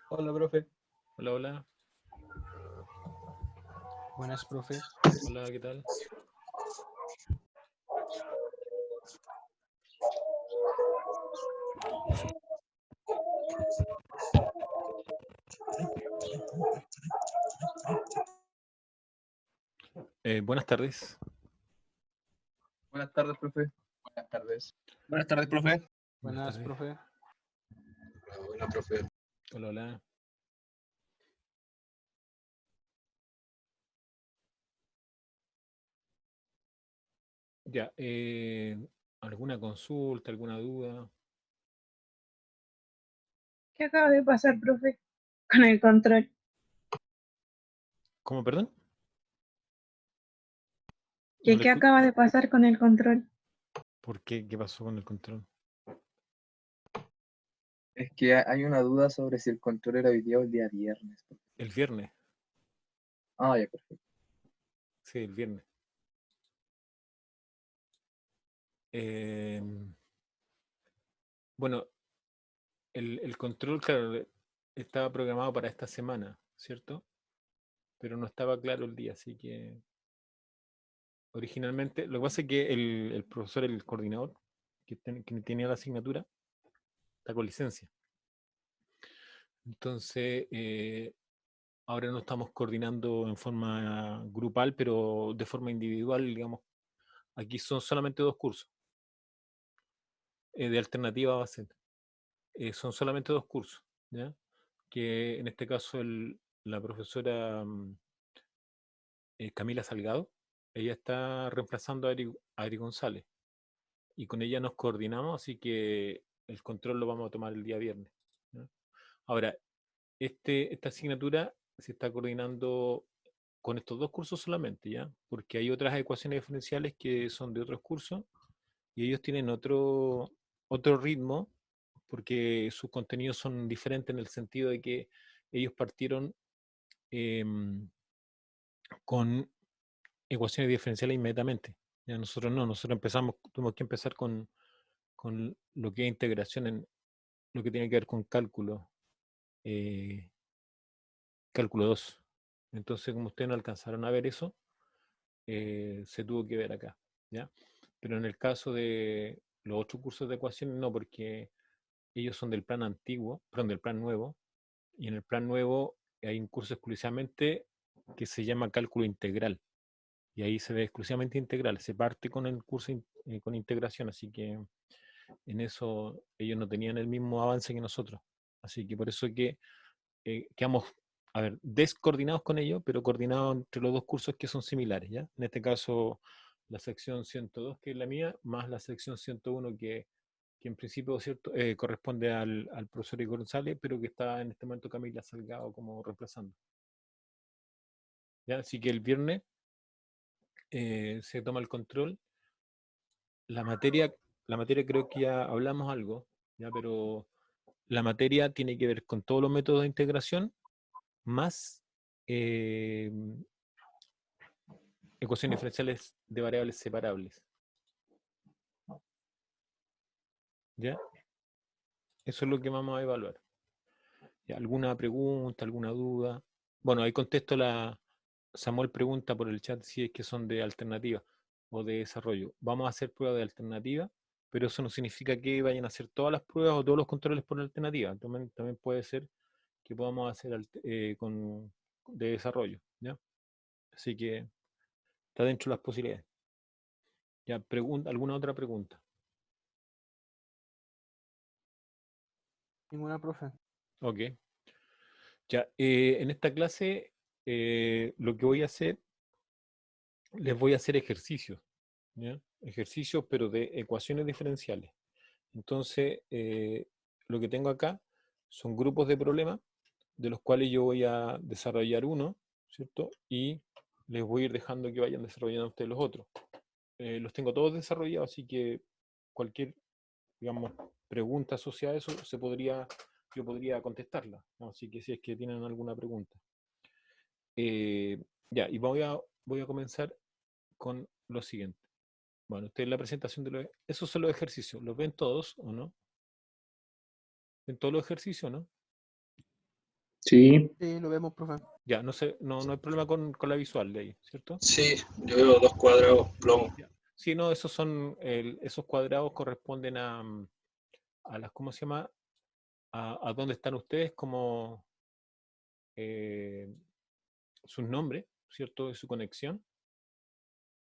Hola, profe. Hola, hola. Buenas, profe. Hola, ¿qué tal? Buenas tardes. Buenas tardes, profe. Buenas tardes. Buenas tardes, profe. Buenas, tardes. profe. Hola, profe. Hola, hola. Ya, ¿alguna consulta, alguna duda? ¿Qué acaba de pasar, profe? Con el control. ¿Cómo, perdón? ¿Qué No le escu- acaba de pasar con el control? ¿Por qué? ¿Qué pasó con el control? Es que hay una duda sobre si el control era hoy día o el día viernes. El viernes. Ah, ya, perfecto. Sí, el viernes. Bueno, el control, claro, estaba programado para esta semana, ¿cierto? Pero no estaba claro el día, así que originalmente, lo que pasa es que el profesor, el coordinador, que tenía la asignatura, está con licencia. Entonces, ahora no estamos coordinando en forma grupal, pero de forma individual, digamos. Aquí son solamente 2 cursos de alternativa a base. Son solamente 2 cursos, ¿ya? Que en este caso la profesora Camila Salgado, ella está reemplazando a Ari González. Y con ella nos coordinamos, así que el control lo vamos a tomar el día viernes, ¿ya? Ahora, esta asignatura se está coordinando con estos 2 cursos solamente, ¿ya? Porque hay otras ecuaciones diferenciales que son de otros cursos y ellos tienen otro ritmo porque sus contenidos son diferentes en el sentido de que ellos partieron con ecuaciones diferenciales inmediatamente. Ya nosotros no, nosotros tuvimos que empezar con lo que es integración en lo que tiene que ver con cálculo, cálculo 2. Entonces, como ustedes no alcanzaron a ver eso, se tuvo que ver acá, ¿ya? Pero en el caso de los 8 cursos de ecuaciones, no, porque ellos son del plan antiguo, perdón, del plan nuevo, y en el plan nuevo hay un curso exclusivamente que se llama cálculo integral, y ahí se ve exclusivamente integral, se parte con el curso con integración, así que en eso ellos no tenían el mismo avance que nosotros, así que por eso que quedamos, a ver, descoordinados con ellos, pero coordinados entre los 2 cursos que son similares, ¿ya? En este caso, la sección 102, que es la mía, más la sección 101, que en principio, ¿cierto? Corresponde al profesor Igor González, pero que está en este momento Camila Salgado como reemplazando, ¿ya? Así que el viernes se toma el control. La materia creo que ya hablamos algo, ¿ya? Pero la materia tiene que ver con todos los métodos de integración, más ecuaciones diferenciales de variables separables. ¿Ya? Eso es lo que vamos a evaluar. ¿Ya? ¿Alguna pregunta, alguna duda? Bueno, ahí contesto Samuel pregunta por el chat si es que son de alternativa o de desarrollo. Vamos a hacer pruebas de alternativa, pero eso no significa que vayan a hacer todas las pruebas o todos los controles por alternativa. También puede ser que podamos hacer de desarrollo, ¿ya? Así que está dentro de las posibilidades. ¿Ya? ¿Alguna otra pregunta? Ninguna, profe. Ok. Ya, en esta clase lo que voy a hacer, les voy a hacer ejercicios, ¿ya? Ejercicios, pero de ecuaciones diferenciales. Entonces, lo que tengo acá son grupos de problemas, de los cuales yo voy a desarrollar uno, ¿cierto? Y les voy a ir dejando que vayan desarrollando ustedes los otros. Los tengo todos desarrollados, así que cualquier, digamos, pregunta asociada a eso yo podría contestarla, ¿no? Así que si es que tienen alguna pregunta. Ya, y voy a comenzar con lo siguiente. Bueno, ustedes la presentación de los... Esos son los ejercicios. ¿Los ven todos o no? ¿Ven todos los ejercicios, no? Sí, Sí, lo vemos, profe. Ya, no sé, no hay problema con la visual de ahí, ¿cierto? Sí, yo veo 2 cuadrados plomo. Sí, no, esos son, esos cuadrados corresponden a las, ¿cómo se llama? A dónde están ustedes como sus nombres, ¿cierto? De su conexión.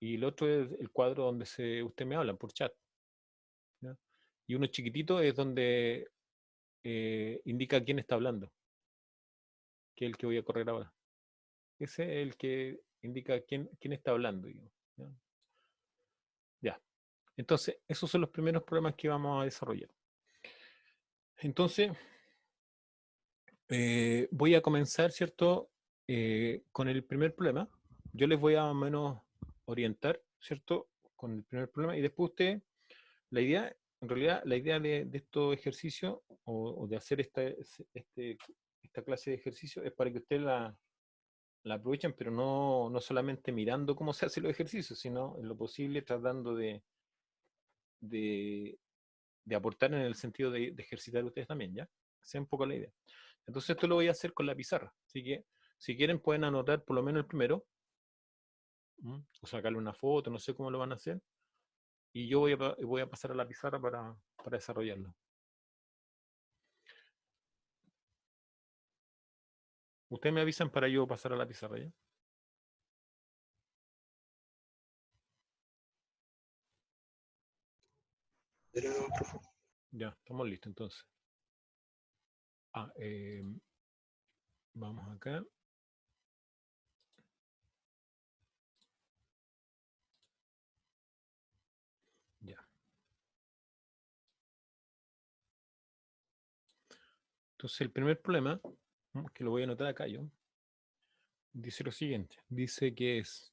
Y el otro es el cuadro donde usted me habla por chat, ¿ya? Y uno chiquitito es donde indica quién está hablando, que es el que voy a correr ahora. Ese es el que indica quién está hablando, digamos, ¿ya? Ya. Entonces, esos son los primeros problemas que vamos a desarrollar. Entonces, voy a comenzar, ¿cierto? Con el primer problema. Yo les voy a más o menos orientar, ¿cierto? Con el primer problema y después usted, la idea, en realidad, la idea de estos ejercicios o de hacer esta clase de ejercicio es para que ustedes la aprovechen, pero no solamente mirando cómo se hacen los ejercicios, sino en lo posible tratando de aportar en el sentido de ejercitar ustedes también, ¿ya? Esa es un poco la idea. Entonces esto lo voy a hacer con la pizarra, así que si quieren pueden anotar por lo menos el primero, o sacarle una foto, no sé cómo lo van a hacer, y yo voy a pasar a la pizarra para desarrollarlo. Ustedes me avisan para yo pasar a la pizarra, ¿ya? Ya, estamos listos entonces. Vamos acá. Ya. Entonces el primer problema, que lo voy a anotar acá yo, dice lo siguiente. Dice que es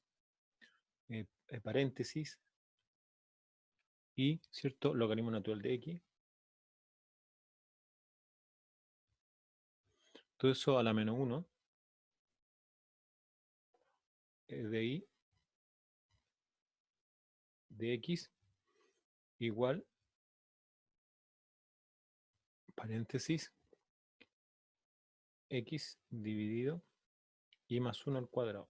paréntesis y, ¿cierto? Logaritmo natural de x. Todo eso a la menos 1 de y de x igual paréntesis x dividido y más 1 al cuadrado.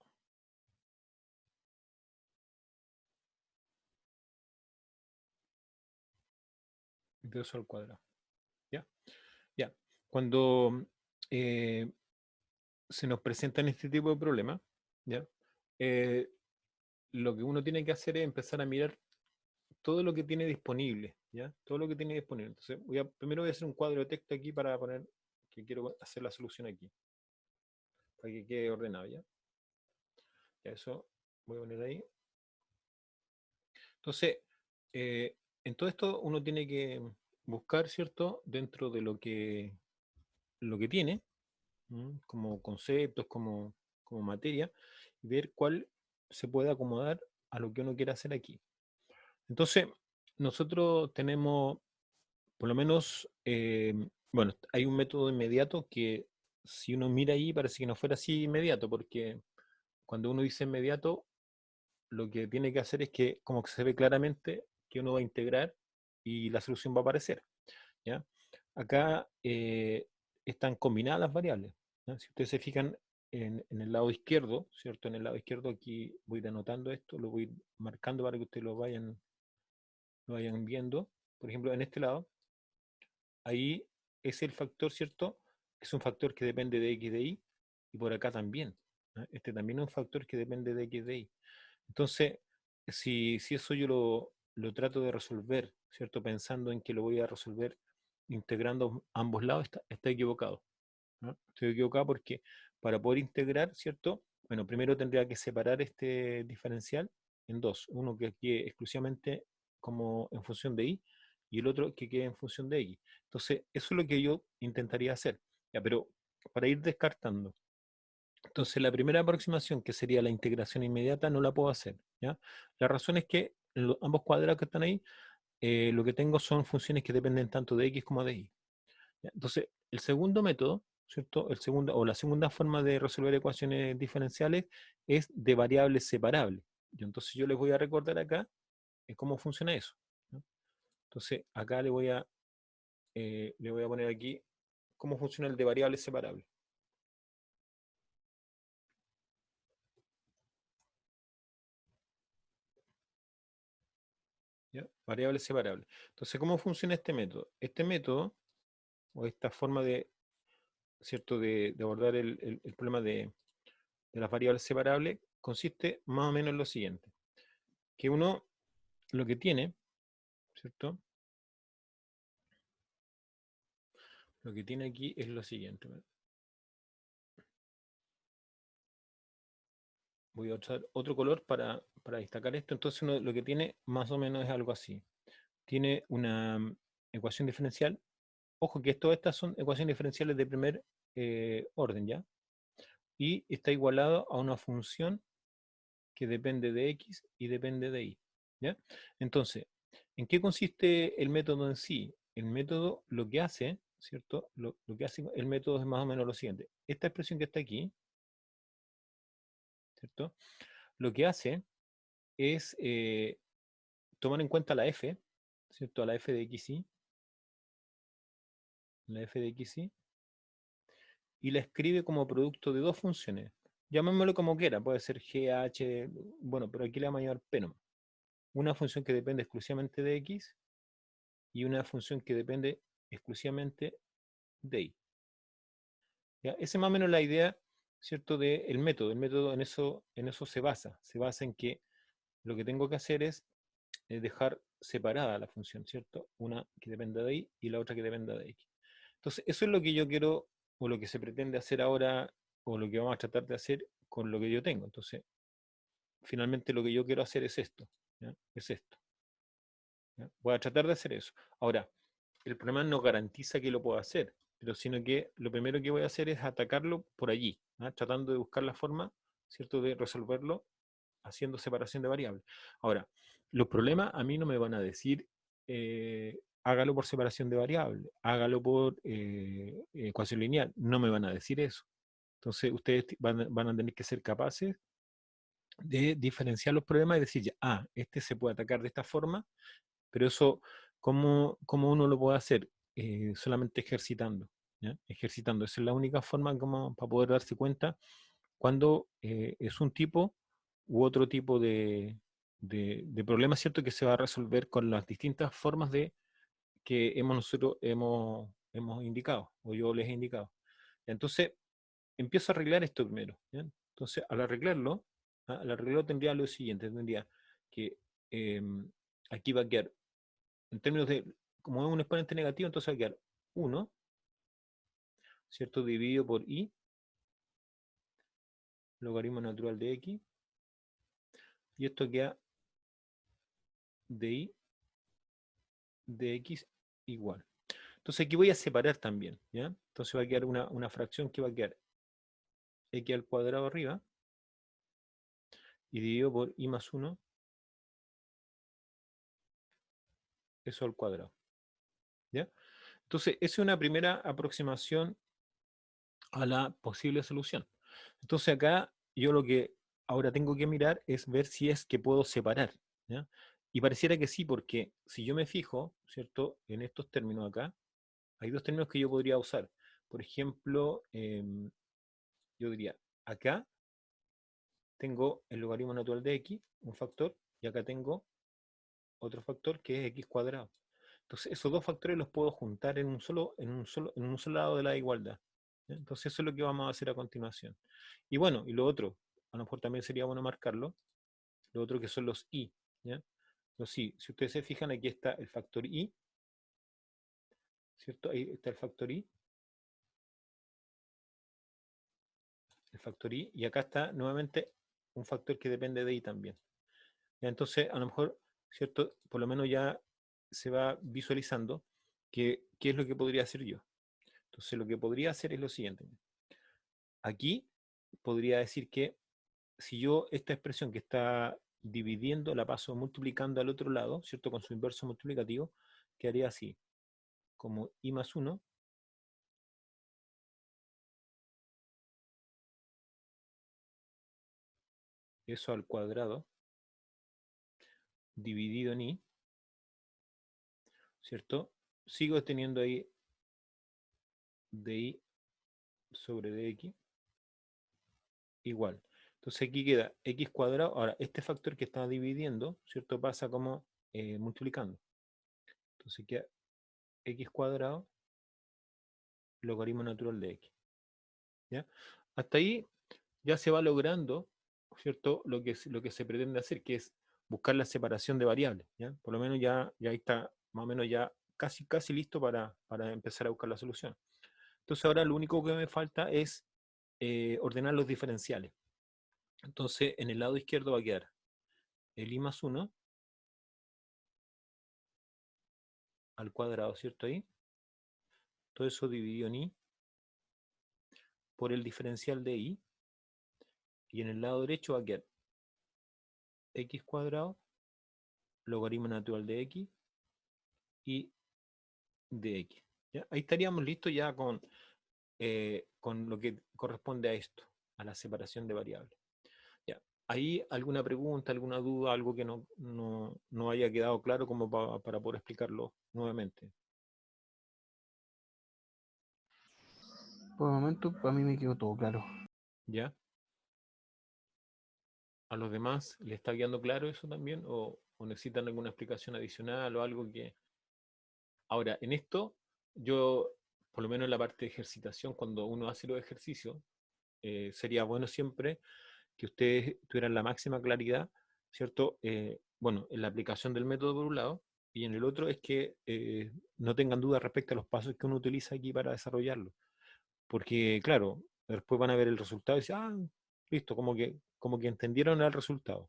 Y todo eso al cuadrado. ¿Ya? Ya. Cuando se nos presentan este tipo de problemas, ¿ya? Lo que uno tiene que hacer es empezar a mirar todo lo que tiene disponible, ¿ya? Todo lo que tiene disponible. Entonces, primero voy a hacer un cuadro de texto aquí para poner que quiero hacer la solución aquí, para que quede ordenado, ¿ya? Ya eso voy a poner ahí. Entonces, en todo esto uno tiene que buscar, ¿cierto? Dentro de lo que tiene, como conceptos, como materia, y ver cuál se puede acomodar a lo que uno quiere hacer aquí. Entonces, nosotros tenemos, por lo menos, bueno, hay un método inmediato que si uno mira ahí parece que no fuera así inmediato, porque cuando uno dice inmediato, lo que tiene que hacer es que como que se ve claramente que uno va a integrar y la solución va a aparecer, ¿ya? Acá están combinadas las variables, ¿ya? Si ustedes se fijan en el lado izquierdo, ¿cierto? En el lado izquierdo aquí voy a ir anotando esto, lo voy a ir marcando para que ustedes lo vayan viendo. Por ejemplo, en este lado, ahí es el factor, ¿cierto? Es un factor que depende de x de y, y por acá también, ¿ya? Este también es un factor que depende de x de y. Entonces, si eso yo lo trato de resolver, ¿cierto? Pensando en que lo voy a resolver integrando ambos lados, está equivocado, ¿no? Estoy equivocado porque para poder integrar, ¿cierto? Bueno, primero tendría que separar este diferencial en dos. Uno que quede exclusivamente como en función de y el otro que quede en función de x. Entonces, eso es lo que yo intentaría hacer. Ya, pero para ir descartando. Entonces, la primera aproximación, que sería la integración inmediata, no la puedo hacer, ¿ya? La razón es que ambos cuadrados que están ahí, lo que tengo son funciones que dependen tanto de x como de y, ¿ya? Entonces, el segundo método, ¿cierto? La segunda forma de resolver ecuaciones diferenciales es de variables separables, Entonces yo les voy a recordar acá cómo funciona eso, ¿no? Entonces acá le voy a poner aquí cómo funciona el de variables separables. ¿Ya? Variables separables. Entonces, ¿cómo funciona este método? Este método, o esta forma de, ¿cierto?, de abordar el problema de las variables separables, consiste más o menos en lo siguiente. Que uno lo que tiene, ¿cierto? Lo que tiene aquí es lo siguiente. Voy a usar otro color para destacar esto. Entonces uno lo que tiene más o menos es algo así. Tiene una ecuación diferencial. Ojo que todas estas son ecuaciones diferenciales de primer orden, ¿ya? Y está igualado a una función que depende de x y depende de y, ¿ya? Entonces, ¿en qué consiste el método en sí? El método lo que hace, ¿cierto? Lo que hace el método es más o menos lo siguiente. Esta expresión que está aquí, ¿cierto? Lo que hace es tomar en cuenta la f, ¿cierto? La f de xy, la f de xy, y la escribe como producto de dos funciones. Llamémoslo como quiera, puede ser g, h, bueno, pero aquí le vamos a llamar p nomás. Una función que depende exclusivamente de x y una función que depende exclusivamente de y. ¿Ya? Esa es más o menos la idea, ¿cierto?, del método. El método en eso se basa en que lo que tengo que hacer es dejar separada la función, ¿cierto? Una que dependa de y y la otra que dependa de x. Entonces, eso es lo que yo quiero, o lo que se pretende hacer ahora, o lo que vamos a tratar de hacer con lo que yo tengo. Entonces, finalmente lo que yo quiero hacer es esto, ¿ya? Es esto, ¿ya? Voy a tratar de hacer eso. Ahora, el problema no garantiza que lo pueda hacer, pero sino que lo primero que voy a hacer es atacarlo por allí, ¿no? Tratando de buscar la forma, ¿cierto?, de resolverlo haciendo separación de variables. Ahora, los problemas a mí no me van a decir hágalo por separación de variables, hágalo por ecuación lineal, no me van a decir eso. Entonces ustedes van a tener que ser capaces de diferenciar los problemas y decir, ya, este se puede atacar de esta forma, pero eso, ¿cómo uno lo puede hacer? Solamente ejercitando, ¿ya? Ejercitando. Esa es la única forma como para poder darse cuenta cuando es un tipo u otro tipo de problema, ¿cierto?, que se va a resolver con las distintas formas que nosotros hemos indicado, o yo les he indicado. Entonces, empiezo a arreglar esto primero, ¿ya? Entonces, al arreglarlo tendría lo siguiente, tendría que aquí va a quedar, en términos de, como es un exponente negativo, entonces va a quedar 1, ¿cierto?, dividido por y, logaritmo natural de x, y esto queda de y de x igual. Entonces aquí voy a separar también, ¿ya? Entonces va a quedar una fracción que va a quedar x al cuadrado arriba y dividido por y más 1, eso al cuadrado, ¿ya? Entonces esa es una primera aproximación a la posible solución. Entonces acá yo lo que ahora tengo que mirar es ver si es que puedo separar, ¿ya? Y pareciera que sí, porque si yo me fijo, ¿cierto?, en estos términos acá, hay dos términos que yo podría usar. Por ejemplo, yo diría, acá tengo el logaritmo natural de x, un factor, y acá tengo otro factor que es x cuadrado. Entonces, esos dos factores los puedo juntar en un solo lado de la igualdad, ¿ya? Entonces, eso es lo que vamos a hacer a continuación. Y bueno, y lo otro, a lo mejor también sería bueno marcarlo, lo otro que son los y, ¿ya? Los y, si ustedes se fijan, aquí está el factor y, ¿cierto? Ahí está el factor y, y acá está nuevamente un factor que depende de y también. ¿Ya? Entonces, a lo mejor, ¿cierto?, por lo menos ya se va visualizando qué es lo que podría hacer yo. Entonces, lo que podría hacer es lo siguiente. Aquí podría decir que si yo esta expresión que está dividiendo la paso multiplicando al otro lado, ¿cierto?, con su inverso multiplicativo, quedaría así, como i más 1 eso al cuadrado dividido en y, ¿cierto? Sigo teniendo ahí dy sobre dx igual. Entonces aquí queda x cuadrado. Ahora, este factor que estaba dividiendo, ¿cierto? Pasa como multiplicando. Entonces queda x cuadrado logaritmo natural de x. ¿Ya? Hasta ahí ya se va logrando, ¿cierto? Lo que se pretende hacer, que es buscar la separación de variables. ¿Ya? Por lo menos ya ahí está, más o menos ya casi listo para empezar a buscar la solución. Entonces ahora lo único que me falta es ordenar los diferenciales. Entonces en el lado izquierdo va a quedar el i más 1 al cuadrado, ¿cierto? Ahí. Todo eso dividido en i por el diferencial de i. Y en el lado derecho va a quedar x cuadrado logaritmo natural de x y de x. ¿Ya? Ahí estaríamos listos ya con lo que corresponde a esto, a la separación de variables. ¿Ya? ¿Hay alguna pregunta, alguna duda, algo que no haya quedado claro como para poder explicarlo nuevamente? Por el momento, para mí me quedó todo claro. ¿Ya? ¿A los demás les está quedando claro eso también? ¿O necesitan alguna explicación adicional o algo que...? Ahora, en esto, yo, por lo menos en la parte de ejercitación, cuando uno hace los ejercicios, sería bueno siempre que ustedes tuvieran la máxima claridad, ¿cierto? Bueno, en la aplicación del método por un lado, y en el otro es que no tengan dudas respecto a los pasos que uno utiliza aquí para desarrollarlo. Porque, claro, después van a ver el resultado y dicen, ah, listo, como que entendieron el resultado.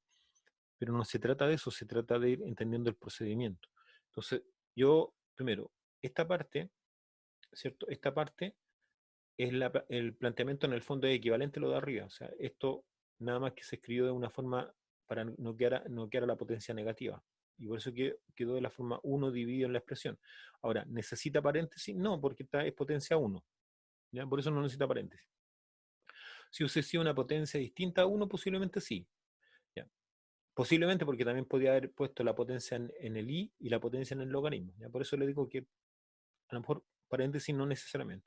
Pero no se trata de eso, se trata de ir entendiendo el procedimiento. Entonces, yo, primero, esta parte, ¿cierto? Esta parte es el planteamiento en el fondo es equivalente a lo de arriba. O sea, esto nada más que se escribió de una forma para no quedar a la potencia negativa. Y por eso quedó de la forma 1 dividido en la expresión. Ahora, ¿necesita paréntesis? No, porque esta es potencia 1. ¿Ya? Por eso no necesita paréntesis. Si hubiese sido una potencia distinta a 1, posiblemente sí. ¿Ya? Posiblemente porque también podía haber puesto la potencia en el i y la potencia en el logaritmo. ¿Ya? Por eso le digo que a lo mejor paréntesis no necesariamente.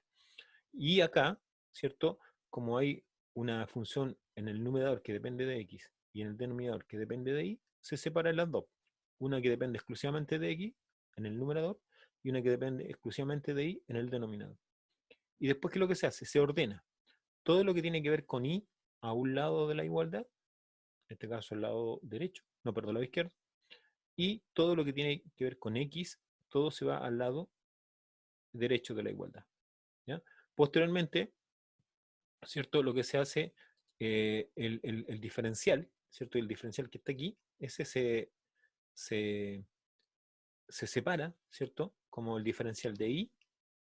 Y acá, ¿cierto? Como hay una función en el numerador que depende de x y en el denominador que depende de y, se separan las dos. Una que depende exclusivamente de x en el numerador y una que depende exclusivamente de y en el denominador. Y después, ¿qué es lo que se hace? Se ordena todo lo que tiene que ver con y a un lado de la igualdad, en este caso el lado derecho, no, perdón, el lado izquierdo, y todo lo que tiene que ver con x, todo se va al lado derecho de la igualdad. ¿Ya? Posteriormente, ¿cierto? Lo que se hace, el diferencial, ¿cierto? El diferencial que está aquí, ese se separa, ¿cierto? Como el diferencial de y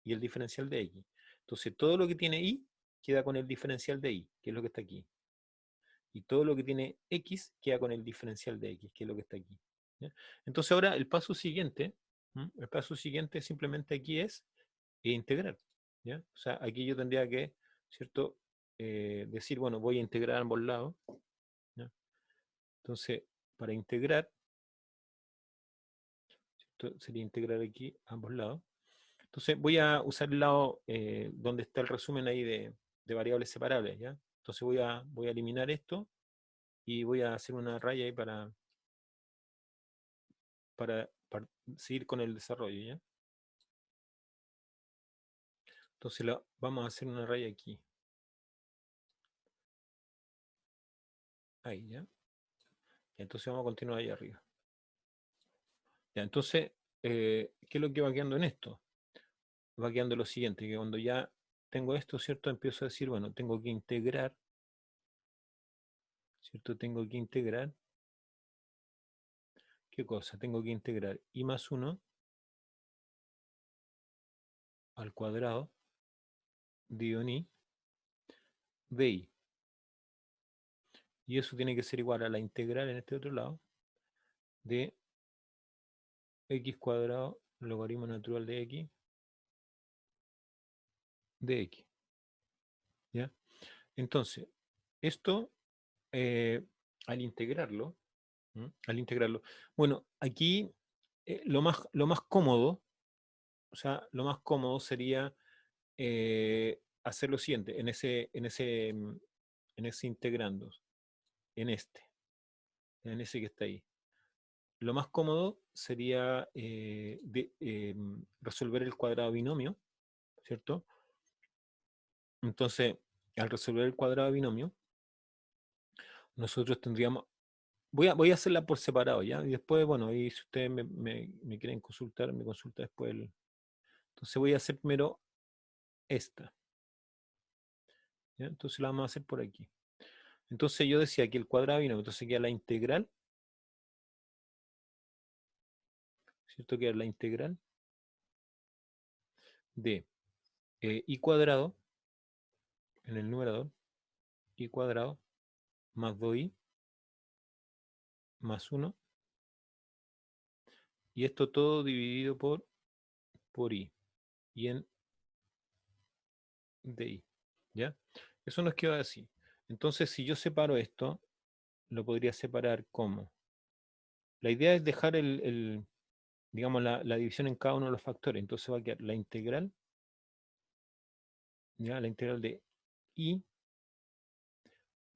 y el diferencial de x. Entonces, todo lo que tiene y queda con el diferencial de y, que es lo que está aquí. Y todo lo que tiene x queda con el diferencial de x, que es lo que está aquí. ¿Ya? Entonces, ahora el paso siguiente, simplemente aquí es integrar. ¿Ya? O sea, aquí yo tendría que, ¿cierto? Decir, bueno, voy a integrar ambos lados. ¿Ya? Entonces, para integrar, ¿cierto? Sería integrar aquí ambos lados. Entonces, voy a usar el lado donde está el resumen ahí de variables separables. ¿Ya? Entonces, voy a eliminar esto y voy a hacer una raya ahí para seguir con el desarrollo. ¿Ya? Entonces, vamos a hacer una raya aquí. Ahí, ¿ya? Entonces vamos a continuar ahí arriba. Ya, entonces, ¿qué es lo que va quedando en esto? Va quedando lo siguiente, que cuando ya tengo esto, ¿cierto? Empiezo a decir, bueno, tengo que integrar, ¿cierto? Tengo que integrar, ¿qué cosa? Tengo que integrar i más 1 al cuadrado dividido en i de i. Y eso tiene que ser igual a la integral en este otro lado de x cuadrado logaritmo natural de x de x. ¿Ya? Entonces, esto, al integrarlo, Al integrarlo. Bueno, aquí lo más cómodo, o sea, lo más cómodo sería hacer lo siguiente, en ese integrando, en ese que está ahí. Lo más cómodo sería resolver el cuadrado binomio, ¿cierto? Entonces, al resolver el cuadrado binomio, nosotros tendríamos... Voy a hacerla por separado, ¿ya? Y después, bueno, ahí si ustedes me quieren consultar, me consulta después. Entonces voy a hacer primero esta, ¿ya? Entonces la vamos a hacer por aquí. Entonces yo decía que el cuadrado binomio, entonces queda la integral, ¿cierto? Queda la integral de i cuadrado en el numerador, i cuadrado más 2i más 1, y esto todo dividido por i, y en di, ¿ya? Eso nos queda así. Entonces, si yo separo esto, lo podría separar como. La idea es dejar digamos, la división en cada uno de los factores. Entonces va a quedar la integral, ¿ya? La integral de i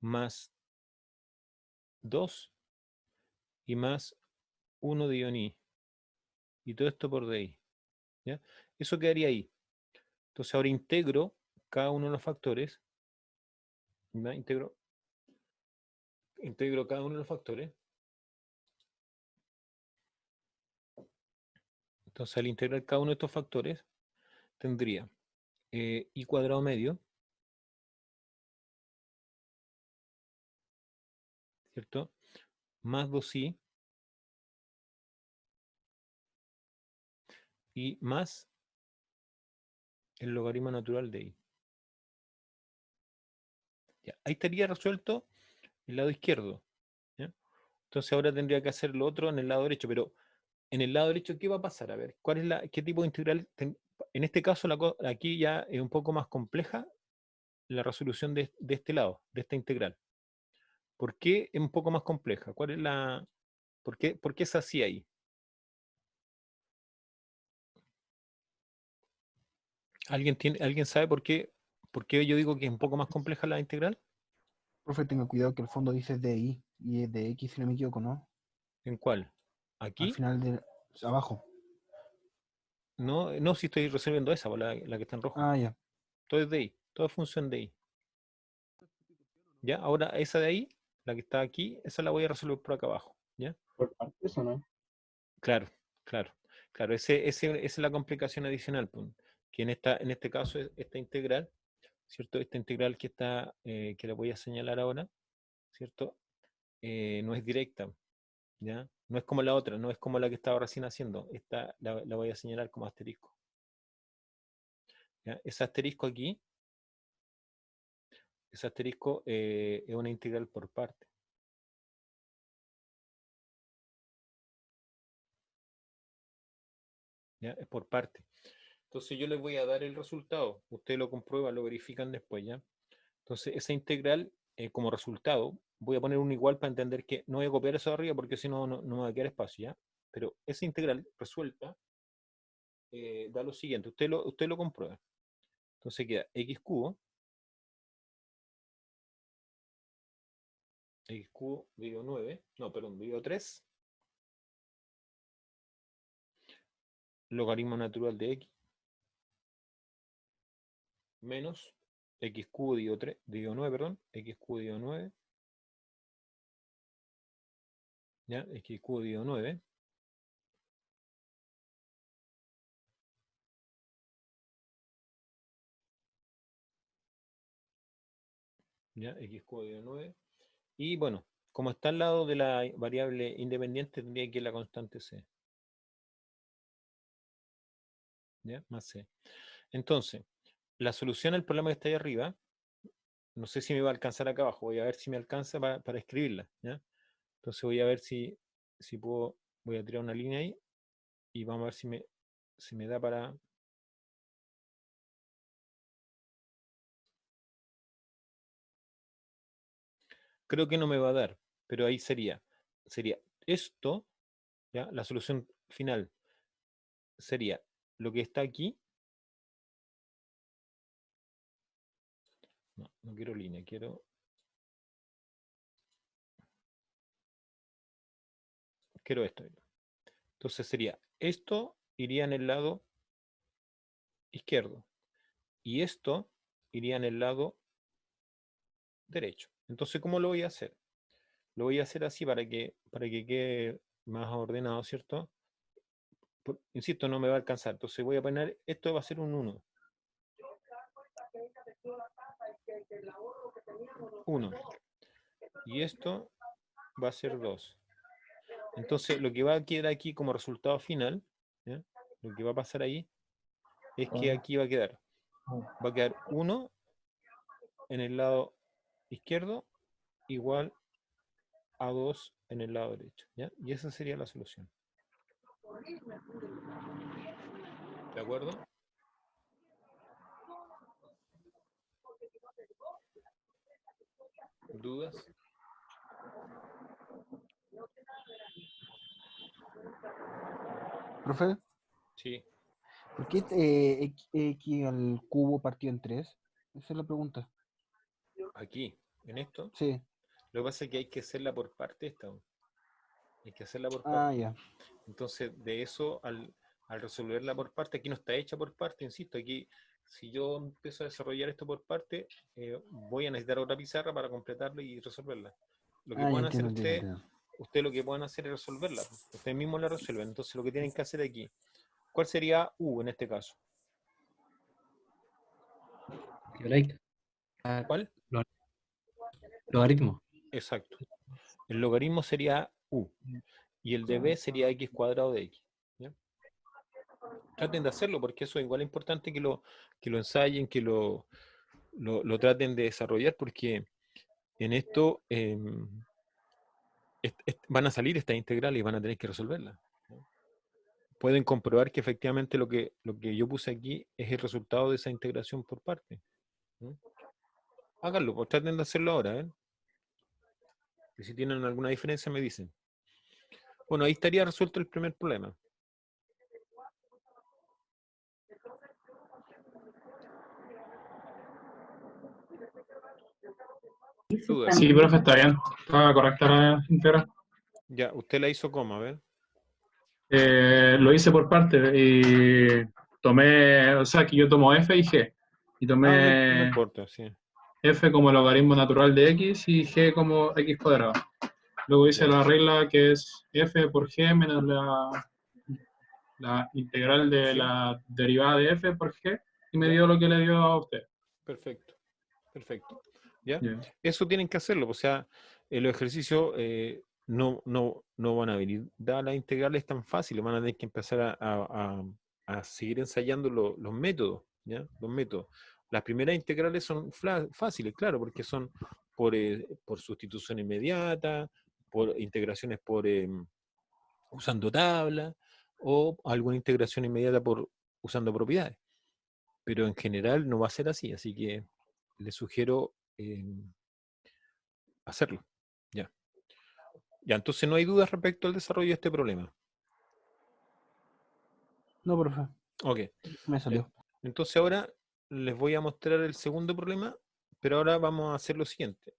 más 2 y más 1 de ion i. Y todo esto por di, ¿ya? Eso quedaría ahí. Entonces ahora integro cada uno de los factores, ¿ya? Integro cada uno de los factores. Entonces al integrar cada uno de estos factores, tendría i cuadrado medio, ¿cierto? Más 2i y más el logaritmo natural de i. Ya, ahí estaría resuelto el lado izquierdo, ¿ya? Entonces ahora tendría que hacer lo otro en el lado derecho, pero en el lado derecho, ¿qué va a pasar? A ver, ¿qué tipo de integral? En este caso, aquí ya es un poco más compleja la resolución de este lado, de esta integral. ¿Por qué es un poco más compleja? ¿Por qué es así ahí? ¿Alguien sabe por qué yo digo que es un poco más compleja la integral? Profe, tenga cuidado que el fondo dice DI y es de X si no me equivoco, ¿no? ¿En cuál? Al ¿Aquí? final de abajo. No, no, si estoy resolviendo esa, la que está en rojo. Ah, ya. Todo es de ahí, todo es función de ahí. ¿Ya? Ahora esa de ahí, la que está aquí, esa la voy a resolver por acá abajo. ¿Ya? ¿Por partes o no? Claro, claro, claro. Esa es la complicación adicional, pues, que en este caso esta integral, ¿cierto? Esta integral que la voy a señalar ahora, ¿cierto? No es directa, ¿ya? No es como la otra, no es como la que estaba recién haciendo. Esta la voy a señalar como asterisco. ¿Ya? Ese asterisco es una integral por parte. ¿Ya? Es por parte. Entonces yo les voy a dar el resultado. Ustedes lo comprueban, lo verifican después, ¿ya? Entonces esa integral, como resultado, voy a poner un igual para entender que no voy a copiar eso de arriba porque si no, no me va a quedar espacio, ¿ya? Pero esa integral resuelta da lo siguiente. Usted lo comprueba. Entonces queda x cubo dividido 9, no, perdón, dividido 3, logaritmo natural de x, menos x cubo dividido 9, perdón, x cubo dividido 9, ¿ya? X cubo dividido 9, ¿ya? X cubo dividido 9. Y bueno, como está al lado de la variable independiente, tendría que ir la constante c, ¿ya? Más c. Entonces, la solución al problema que está ahí arriba, no sé si me va a alcanzar acá abajo, voy a ver si me alcanza para escribirla, ¿ya? Entonces voy a ver si puedo, voy a tirar una línea ahí y vamos a ver si me da para... Creo que no me va a dar, pero ahí sería sería esto, ¿ya? La solución final sería lo que está aquí. No, no quiero línea, quiero esto. Entonces sería, esto iría en el lado izquierdo y esto iría en el lado derecho. Entonces, ¿cómo lo voy a hacer? Lo voy a hacer así para que quede más ordenado, ¿cierto? Insisto, no me va a alcanzar. Entonces voy a poner, esto va a ser un 1. 1. Y esto va a ser 2. Entonces, lo que va a quedar aquí como resultado final, ¿ya? Lo que va a pasar ahí, es que aquí va a quedar 1 en el lado izquierdo igual a 2 en el lado derecho, ¿ya? Y esa sería la solución. ¿De acuerdo? ¿Dudas? Profe, Sí. ¿por qué x al cubo partido en 3? Esa es la pregunta. Aquí, en esto, Sí. lo que pasa es que hay que hacerla por parte esta. Hay que hacerla por Ah, parte. ya. Entonces, de eso, al resolverla por parte, aquí no está hecha por parte, insisto, aquí, si yo empiezo a desarrollar esto por parte, voy a necesitar otra pizarra para completarla y resolverla. Lo que Ah, ya pueden hacer entiendo, entiendo. ustedes lo que pueden hacer es resolverla. Ustedes mismos la resuelven. Entonces, lo que tienen que hacer aquí, ¿cuál sería U en este caso? ¿Cuál? Logaritmo. Exacto. El logaritmo sería U. Y el de B sería x cuadrado de x. ¿Ya? Traten de hacerlo porque eso igual es importante que lo ensayen, que lo traten de desarrollar porque en esto van a salir estas integrales y van a tener que resolverlas. ¿No? Pueden comprobar que efectivamente lo que yo puse aquí es el resultado de esa integración por parte. ¿No? Háganlo, pues traten de hacerlo ahora. Y si tienen alguna diferencia me dicen. Bueno, ahí estaría resuelto el primer problema. ¿Dudas? Sí, profe, está bien. Está correcta la integral. Ya, ¿usted la hizo cómo? A ver. Lo hice por parte y tomé, o sea, que yo tomo f y g. Y No tomé importa, sí. f como logaritmo natural de x y g como x cuadrado. Luego hice Ya. la regla que es f por g menos la integral de Sí. la derivada de f por g y me Ya. dio lo que le dio a usted. Perfecto. Perfecto. ¿Ya? Yeah. Eso tienen que hacerlo. O sea, los ejercicios no van a venir dadas las integrales tan fáciles. Van a tener que empezar a seguir ensayando los métodos. ¿Ya? Los métodos. Las primeras integrales son fáciles, claro, porque son por sustitución inmediata, por integraciones usando tabla o alguna integración inmediata por usando propiedades. Pero en general no va a ser así, así que les sugiero hacerlo. Ya. Ya, entonces no hay dudas respecto al desarrollo de este problema. No, profe, Ok. me salió. Entonces ahora les voy a mostrar el segundo problema, pero ahora vamos a hacer lo siguiente.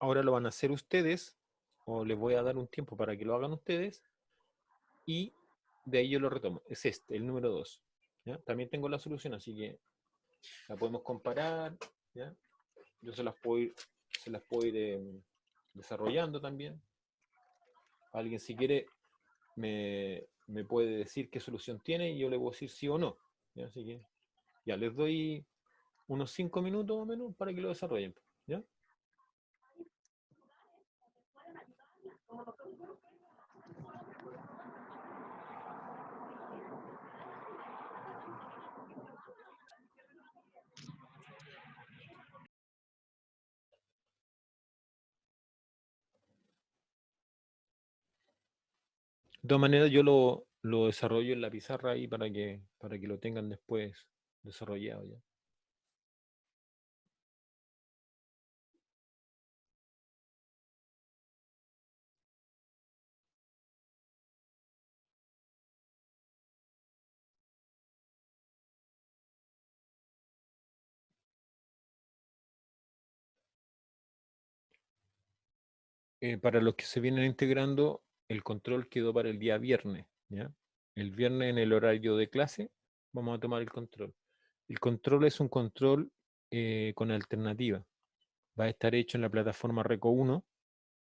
Ahora lo van a hacer ustedes, o les voy a dar un tiempo para que lo hagan ustedes, y de ahí yo lo retomo. Es este, el número 2. ¿Ya? También tengo la solución, así que la podemos comparar. ¿Ya? Yo se las puedo ir desarrollando también. Alguien si quiere me puede decir qué solución tiene y yo le voy a decir sí o no. ¿Ya? Así que ya les doy unos 5 minutos o menos para que lo desarrollen. ¿Ya? De todas maneras yo lo desarrollo en la pizarra ahí para que lo tengan después desarrollado ya. para los que se vienen integrando, el control quedó para el día viernes, ¿ya? El viernes en el horario de clase vamos a tomar el control. El control es un control con alternativa. Va a estar hecho en la plataforma Reco 1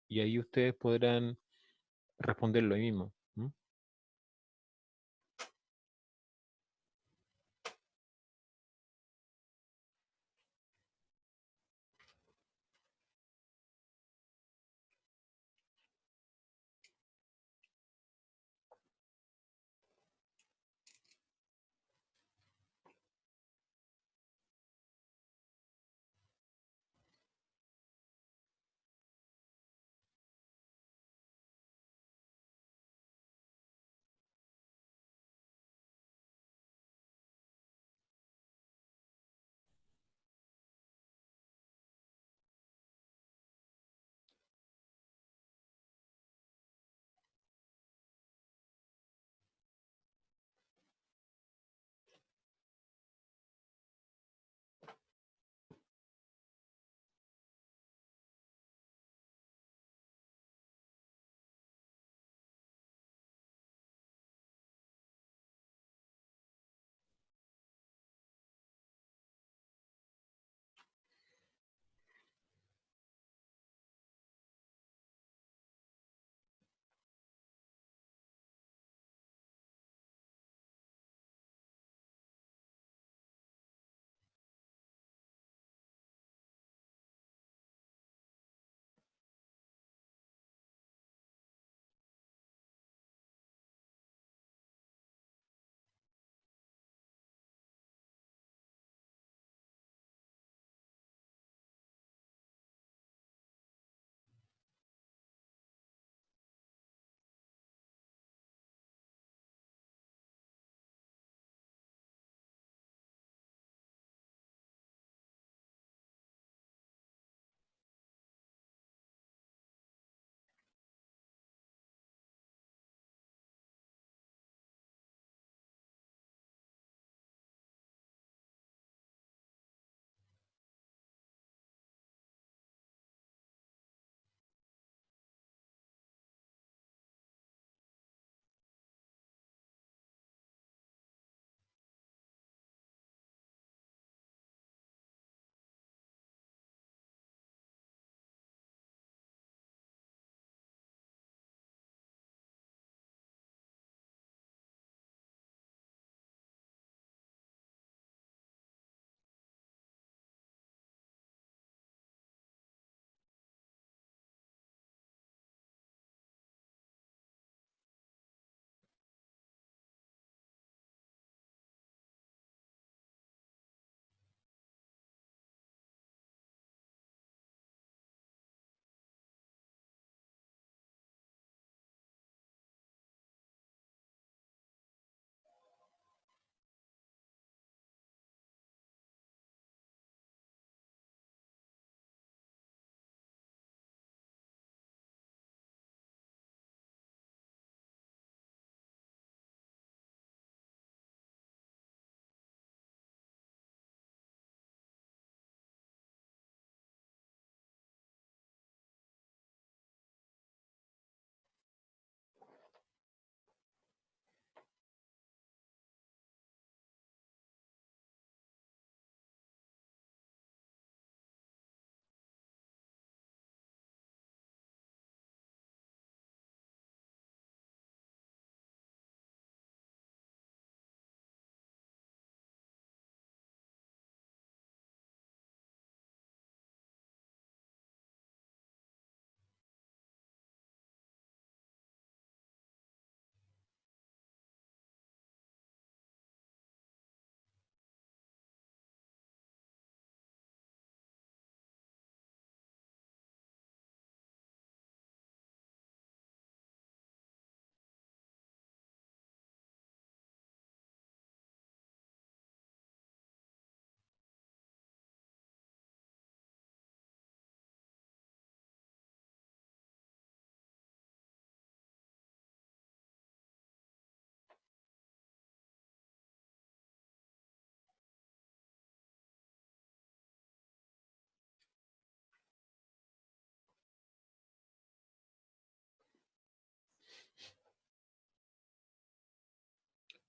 y ahí ustedes podrán responderlo ahí mismo.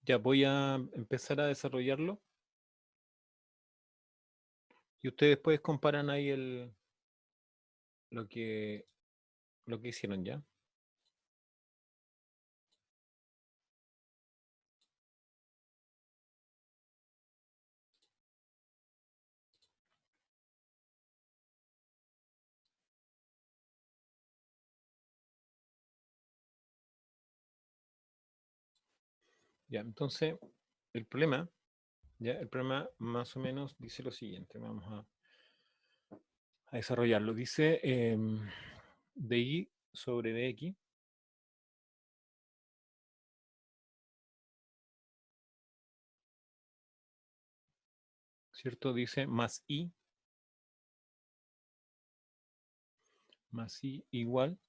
Ya voy a empezar a desarrollarlo. Y ustedes después comparan ahí lo que hicieron ya. Ya, entonces, el problema más o menos dice lo siguiente. Vamos a desarrollarlo. Dice dy sobre dx ¿cierto? Dice más i igual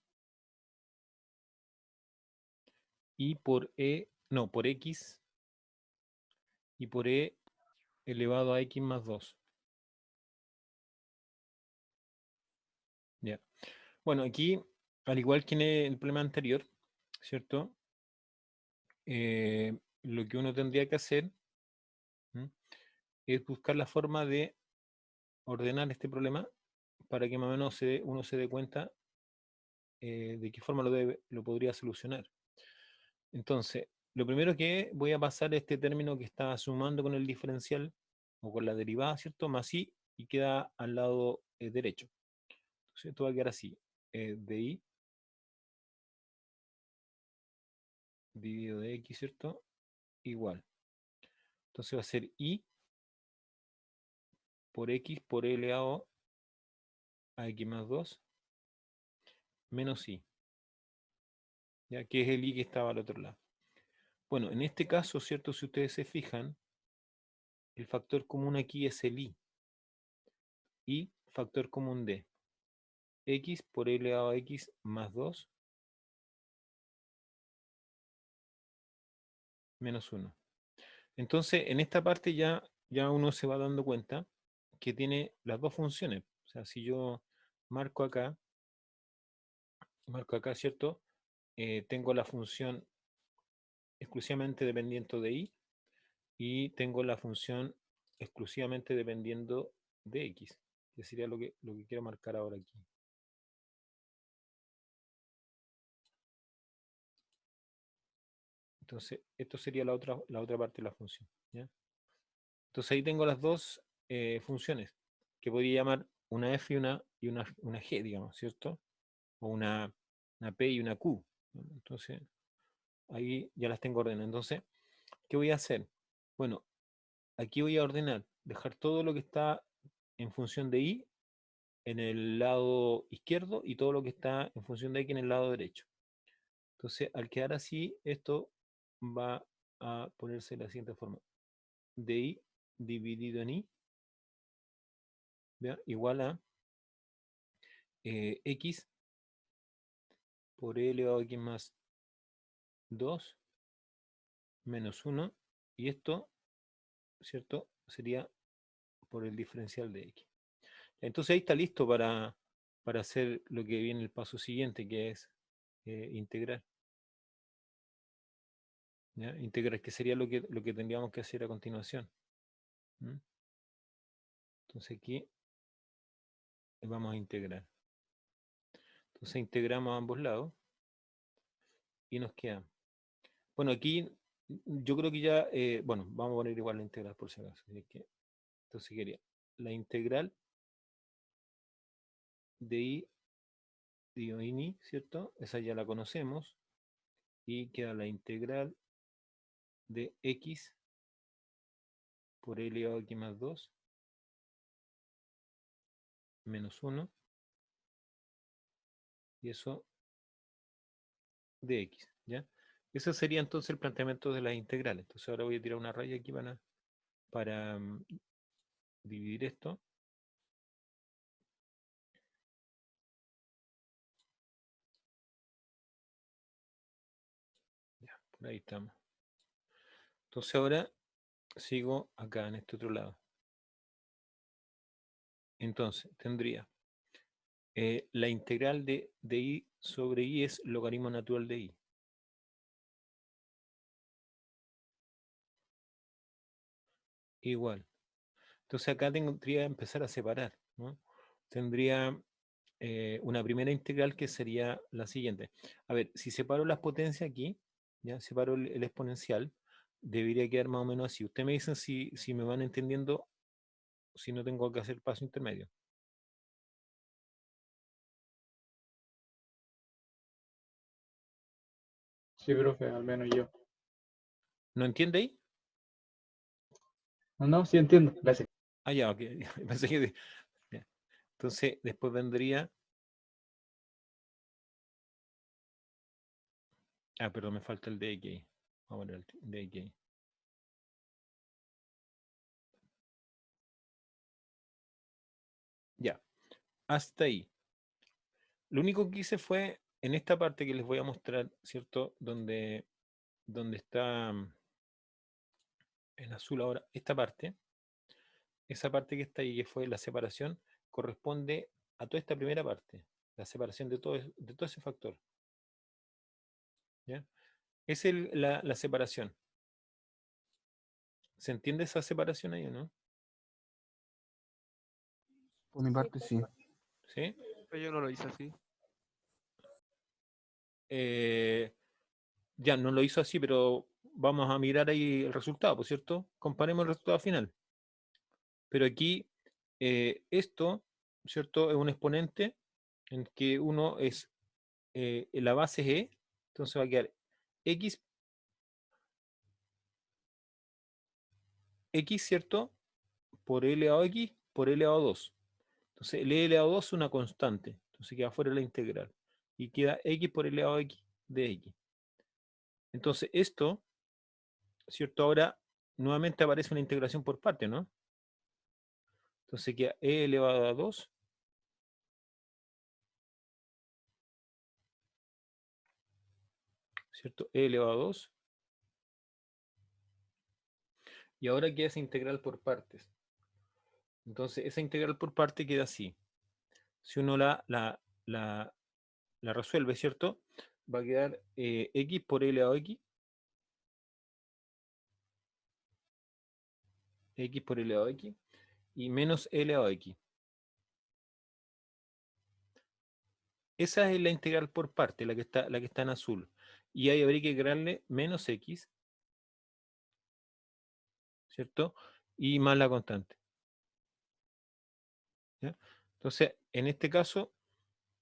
i por e, no, por x y por e elevado a x más 2. Ya. Bueno, aquí, al igual que en el problema anterior, ¿cierto? Lo que uno tendría que hacer es buscar la forma de ordenar este problema para que más o menos uno se dé cuenta de qué forma lo podría solucionar. Entonces, lo primero que voy a pasar este término que está sumando con el diferencial o con la derivada, ¿cierto? Más i y queda al lado derecho. Entonces, esto va a quedar así. De dividido de x, ¿cierto? Igual. Entonces va a ser i por x por e elevado a x más 2 menos i, ya que es el i que estaba al otro lado. Bueno, en este caso, ¿cierto? Si ustedes se fijan, el factor común aquí es el i. Y factor común de x por e elevado a x más 2 menos 1. Entonces, en esta parte ya uno se va dando cuenta que tiene las dos funciones. O sea, si yo marco acá, ¿cierto? Tengo la función exclusivamente dependiente de i y tengo la función exclusivamente dependiendo de x, que sería lo que quiero marcar ahora aquí. Entonces, esto sería la otra parte de la función, ¿ya? Entonces ahí tengo las dos funciones, que podría llamar una f y una g, digamos, ¿cierto? O una p y una q, ¿no? Entonces, ahí ya las tengo ordenadas. Entonces, ¿qué voy a hacer? Bueno, aquí voy a ordenar, dejar todo lo que está en función de i en el lado izquierdo y todo lo que está en función de x en el lado derecho. Entonces, al quedar así, esto va a ponerse de la siguiente forma. di dividido en i, ¿ya? Igual a x por e elevado a x más 2 menos 1, y esto, ¿cierto? Sería por el diferencial de x. Entonces ahí está listo para hacer lo que viene el paso siguiente, que es integrar. ¿Ya? Integrar, que sería lo que tendríamos que hacer a continuación. ¿Mm? Entonces aquí vamos a integrar. Entonces integramos a ambos lados y nos queda. Bueno, aquí yo creo que ya, bueno, vamos a poner igual la integral por si acaso. Entonces quería la integral de i dio en i, ¿cierto? Esa ya la conocemos. Y queda la integral de x por e elevado a x más 2 menos 1. Y eso de x, ¿ya? Ese sería entonces el planteamiento de las integrales. Entonces ahora voy a tirar una raya aquí para dividir esto. Ya, por ahí estamos. Entonces ahora sigo acá en este otro lado. Entonces tendría la integral de i sobre i es logaritmo natural de i. igual. Entonces acá tendría que empezar a separar, ¿no? Tendría una primera integral que sería la siguiente. A ver, si separo las potencias aquí, ya separo el exponencial, debería quedar más o menos así. Ustedes me dicen si me van entendiendo, si no tengo que hacer paso intermedio. Sí, profe, al menos yo. ¿No entiende ahí? No, no, sí entiendo. Gracias. Ah, ya, ok. Pensé que... ya. Entonces, después vendría... Ah, perdón, me falta el dx. Vamos a ver el dx. Ya, hasta ahí. Lo único que hice fue, en esta parte que les voy a mostrar, ¿cierto? Donde está en azul ahora, esta parte, esa parte que está ahí, que fue la separación, corresponde a toda esta primera parte, la separación de todo ese factor. ¿Ya? Es la separación. ¿Se entiende esa separación ahí o no? Por mi parte, sí. ¿Sí? Pero yo no lo hice así. Ya, no lo hizo así, pero vamos a mirar ahí el resultado, ¿por cierto? Comparemos el resultado final. Pero aquí, esto, ¿cierto? Es un exponente en que uno es, la base es E, entonces va a quedar X, ¿cierto? Por L elevado a X por L elevado a 2. Entonces, el L elevado a 2 es una constante, entonces queda fuera de la integral. Y queda X por L elevado a X de X. Entonces, esto, ¿cierto? Ahora, nuevamente aparece una integración por parte, ¿no? Entonces queda E elevado a 2 ¿cierto? E elevado a 2. Y ahora queda esa integral por partes. Entonces, esa integral por parte queda así. Si uno la resuelve, ¿cierto? Va a quedar X por L elevado a X. X por L elevado a X. Y menos L elevado a X. Esa es la integral por parte, la que está en azul. Y ahí habría que agregarle menos X, ¿cierto? Y más la constante. ¿Ya? Entonces, en este caso,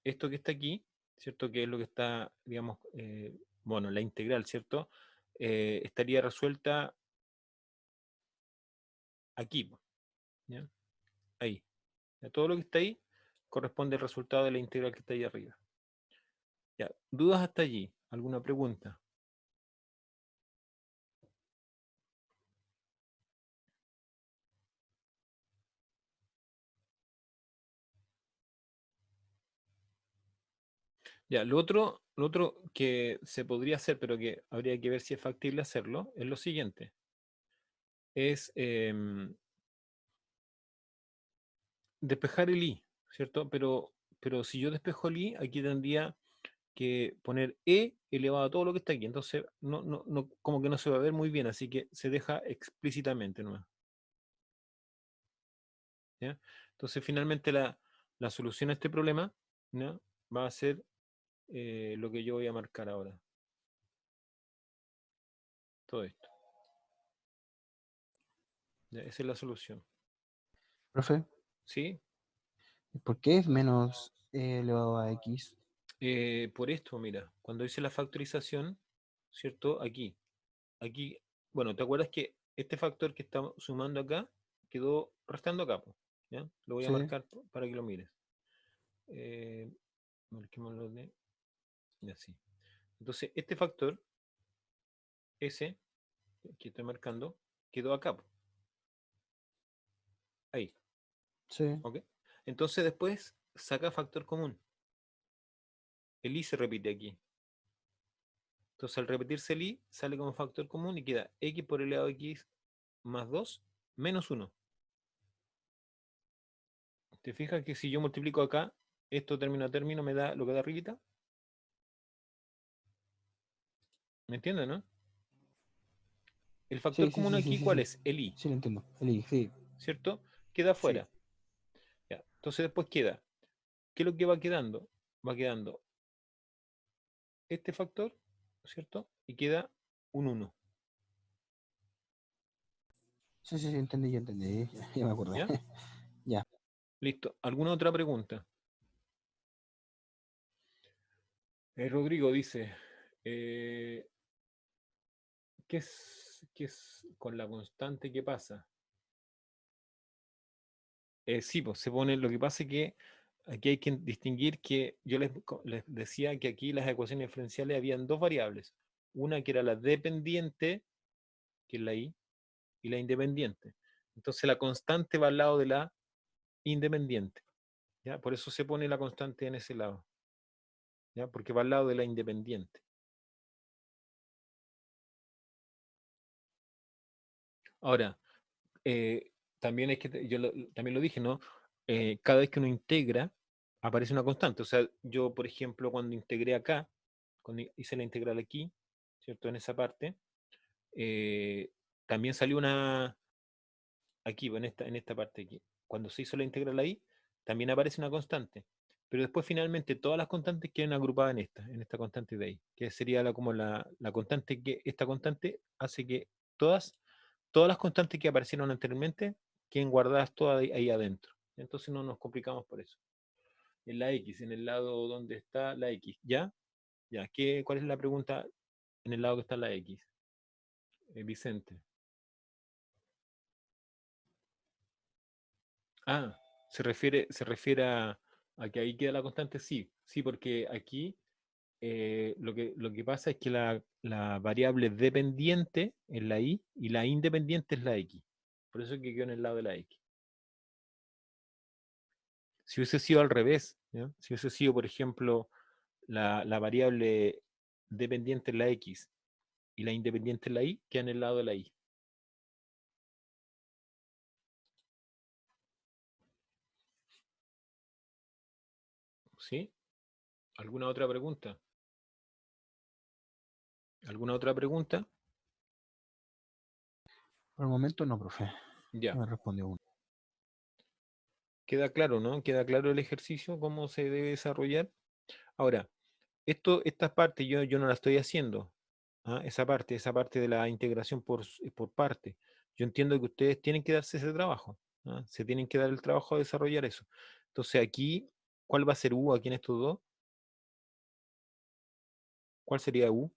esto que está aquí, ¿cierto? Que es lo que está, digamos, bueno, la integral, ¿cierto? Estaría resuelta aquí, ¿ya? Ahí. ¿Ya? Todo lo que está ahí corresponde al resultado de la integral que está ahí arriba. ¿Ya? ¿Dudas hasta allí? ¿Alguna pregunta? Ya, lo otro que se podría hacer, pero que habría que ver si es factible hacerlo, es lo siguiente. Es despejar el i, ¿cierto? Pero si yo despejo el i, aquí tendría que poner e elevado a todo lo que está aquí. Entonces, como que no se va a ver muy bien, así que se deja explícitamente nomás. ¿Ya? Entonces, finalmente la solución a este problema, ¿no? Va a ser lo que yo voy a marcar ahora. Todo esto. ¿Ya? Esa es la solución. Profe, ¿Sí? ¿por qué es menos E elevado a X? Por esto, mira, cuando hice la factorización, ¿cierto? Aquí, bueno, ¿te acuerdas que este factor que estamos sumando acá quedó restando acá, po? ¿Ya? Lo voy a Sí, marcar para que lo mires. Marquémoslo de... Y así. Entonces, este factor, ese, que estoy marcando, quedó acá, po. Ahí, sí, ¿ok? Entonces después saca factor común. El i se repite aquí. Entonces al repetirse el i, sale como factor común y queda x por elevado a x más 2 menos 1. ¿Te fijas que si yo multiplico acá, esto término a término me da lo que da arribita? ¿Me entienden, no? el factor Sí, sí, común sí, sí, aquí, sí, ¿cuál sí. es? El I, Sí, lo entiendo. El I, sí. ¿cierto? Queda afuera. Ya. Entonces después queda, ¿qué es lo que va quedando? Va quedando este factor, ¿cierto? Y queda un 1, Sí, sí, sí, entendí, ya entendí. Ya me acordé. ¿ya? Ya. Listo. ¿Alguna otra pregunta? Rodrigo dice, ¿qué es con la constante que pasa? Sí, pues se pone, lo que pasa es que aquí hay que distinguir que yo les decía que aquí las ecuaciones diferenciales habían dos variables. Una que era la dependiente, que es la I, y la independiente. Entonces la constante va al lado de la independiente, ¿ya? Por eso se pone la constante en ese lado, ¿ya? Porque va al lado de la independiente. Ahora, también es que también lo dije, ¿no? Cada vez que uno integra, aparece una constante. O sea, yo, por ejemplo, cuando integré acá, cuando hice la integral aquí, ¿cierto? En esa parte, eh, también salió una, aquí, en esta parte aquí. Cuando se hizo la integral ahí, también aparece una constante. Pero después finalmente todas las constantes quedan agrupadas en esta constante de ahí, que sería como la constante que, esta constante hace que todas las constantes que aparecieron anteriormente queden guardadas todas ahí adentro. Entonces no nos complicamos por eso. En la X, en el lado donde está la X, ¿ya? ¿Ya? ¿Cuál es la pregunta en el lado que está la X? Vicente. Ah, se refiere a que ahí queda la constante, sí, sí, porque aquí lo que pasa es que la variable dependiente es la y la independiente es la x. Por eso es que quedó en el lado de la x. Si hubiese sido al revés, ¿ya? Si hubiese sido, por ejemplo, la variable dependiente es la x y la independiente es la y, queda en el lado de la y. ¿Sí? ¿Alguna otra pregunta? ¿Alguna otra pregunta? Por el momento no, profe. Ya. Ya me respondió uno. Queda claro, ¿no? Queda claro el ejercicio, cómo se debe desarrollar. Ahora, esta parte yo no la estoy haciendo. ¿Ah? Esa parte de la integración por parte. Yo entiendo que ustedes tienen que darse ese trabajo. ¿Ah? Se tienen que dar el trabajo de desarrollar eso. Entonces aquí, ¿cuál va a ser U aquí en estos dos? ¿Cuál sería U?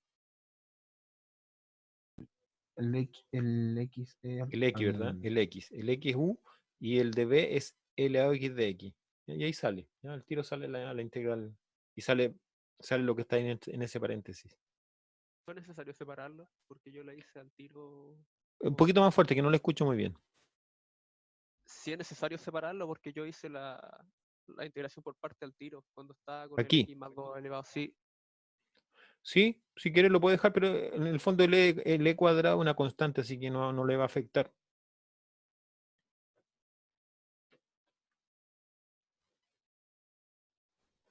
El X El X, ¿verdad? El X. El X es U y el de B es L a X de X. Y ahí sale. ¿Ya? El tiro sale la integral y sale lo que está en ese paréntesis. ¿Fue necesario separarlo? Porque yo la hice al tiro. Un poquito más fuerte, que no lo escucho muy bien. Sí es necesario separarlo porque yo hice la integración por parte al tiro, cuando estaba con el Aquí. x más 2 elevado. Sí, Sí, si quieres lo puede dejar, pero en el fondo el E cuadrado es una constante, así que no le va a afectar.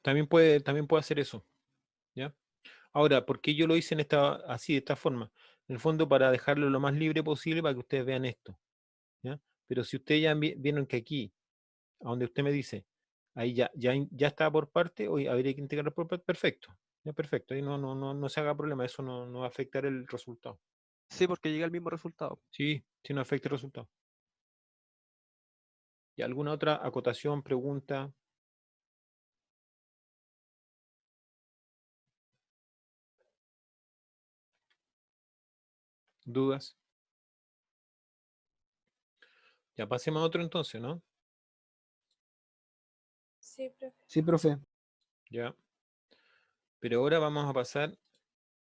También puede hacer eso, ¿ya? Ahora, ¿por qué yo lo hice así, de esta forma? En el fondo para dejarlo lo más libre posible para que ustedes vean esto, ¿ya? Pero si ustedes ya vieron que aquí, a donde usted me dice, ahí ya está por parte, hoy habría que integrar por parte, perfecto, ya perfecto, ahí no se haga problema, eso no va a afectar el resultado. sí, porque llegué al mismo resultado. Sí, no afecta el resultado. ¿Y alguna otra acotación, pregunta? ¿Dudas? Ya pasemos a otro entonces, ¿no? Sí, profe. Sí, profe. Ya. Pero ahora vamos a pasar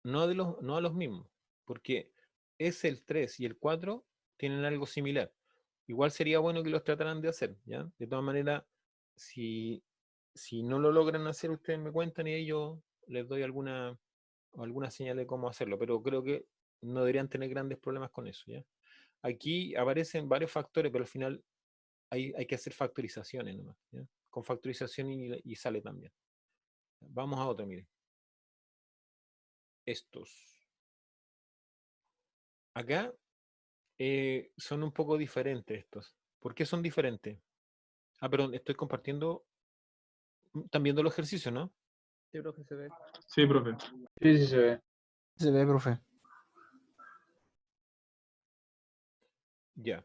no a los mismos, porque es el 3 y el 4 tienen algo similar. Igual sería bueno que los trataran de hacer, ¿ya? De todas maneras, si no lo logran hacer, ustedes me cuentan y yo les doy alguna señal de cómo hacerlo, pero creo que no deberían tener grandes problemas con eso, ¿ya? Aquí aparecen varios factores, pero al final hay que hacer factorizaciones nomás, ¿ya? Con factorización y sale también. Vamos a otro, miren. Estos. Acá son un poco diferentes estos. ¿Por qué son diferentes? Ah, perdón, estoy compartiendo. ¿Están viendo los ejercicios, no? Yo creo que se ve. Sí, profe. Sí, sí se ve. Se ve, profe. Ya.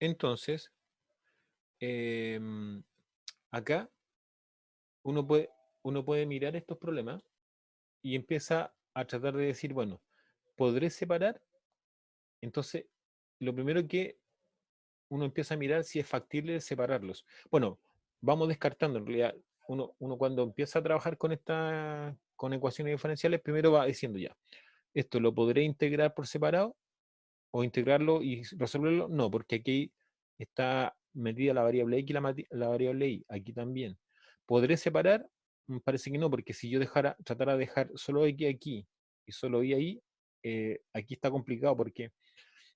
Entonces, em, acá uno puede mirar estos problemas y empieza a tratar de decir, bueno, ¿podré separar? Entonces, lo primero que uno empieza a mirar si es factible separarlos. Bueno, vamos descartando, en realidad, uno cuando empieza a trabajar con ecuaciones diferenciales, primero va diciendo ya, ¿esto lo podré integrar por separado o integrarlo y resolverlo? No, porque aquí está metida la variable x y la variable y, aquí también. ¿Podré separar? Parece que no, porque si yo tratara de dejar solo x aquí y solo y ahí, aquí está complicado porque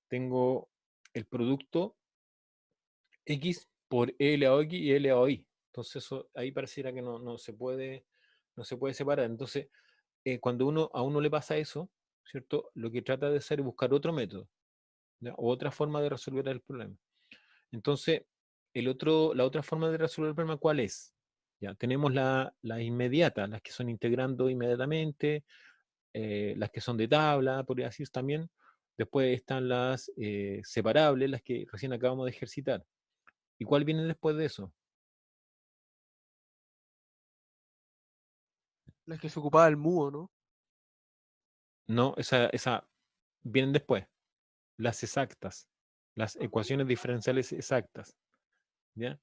tengo el producto x por e elevado a x y e elevado a y. Entonces eso, ahí pareciera que no se puede separar. Entonces, cuando a uno le pasa eso, ¿cierto? Lo que trata de hacer es buscar otro método, ¿ya? O otra forma de resolver el problema. Entonces, la otra forma de resolver el problema, ¿cuál es? Ya, tenemos las inmediatas, las que son integrando inmediatamente, las que son de tabla, por así decir también. Después están las separables, las que recién acabamos de ejercitar. ¿Y cuál viene después de eso? La que se ocupaba el mudo, ¿no? No, esa vienen después. Las exactas, las ecuaciones diferenciales exactas, ¿ya?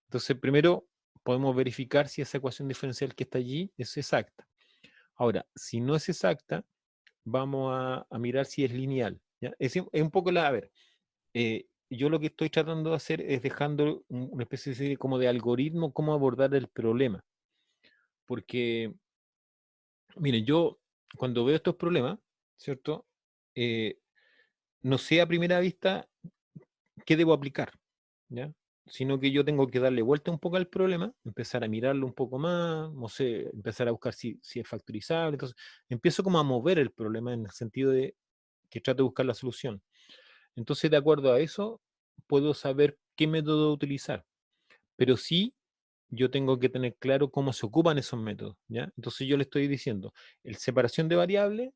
Entonces, primero podemos verificar si esa ecuación diferencial que está allí es exacta. Ahora, si no es exacta, vamos a mirar si es lineal, ¿ya? Es un poco a ver, yo lo que estoy tratando de hacer es dejando una especie como de algoritmo cómo abordar el problema. Porque, miren, yo cuando veo estos problemas, ¿cierto? No sé a primera vista qué debo aplicar, ¿ya? Sino que yo tengo que darle vuelta un poco al problema, empezar a mirarlo un poco más, no sé, empezar a buscar si es factorizable. Entonces, empiezo como a mover el problema en el sentido de que trato de buscar la solución. Entonces, de acuerdo a eso, puedo saber qué método utilizar. Pero sí, yo tengo que tener claro cómo se ocupan esos métodos, ¿ya? Entonces, yo le estoy diciendo, el separación de variables,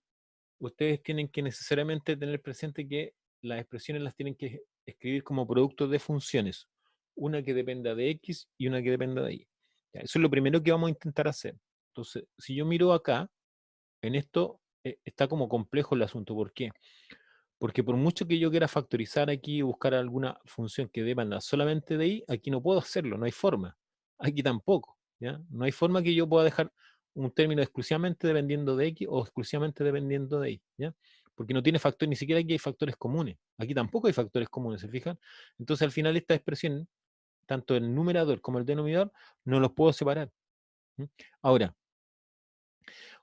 ustedes tienen que necesariamente tener presente que las expresiones las tienen que escribir como productos de funciones, una que dependa de x y una que dependa de y. Ya, eso es lo primero que vamos a intentar hacer. Entonces, si yo miro acá, en esto está como complejo el asunto. ¿Por qué? Porque por mucho que yo quiera factorizar aquí y buscar alguna función que dependa solamente de y, aquí no puedo hacerlo, no hay forma. Aquí tampoco, ¿ya? No hay forma que yo pueda dejar un término exclusivamente dependiendo de x o exclusivamente dependiendo de y, ¿ya? Porque no tiene factor, ni siquiera aquí hay factores comunes. Aquí tampoco hay factores comunes, ¿se fijan? Entonces al final esta expresión, tanto el numerador como el denominador, no los puedo separar. Ahora,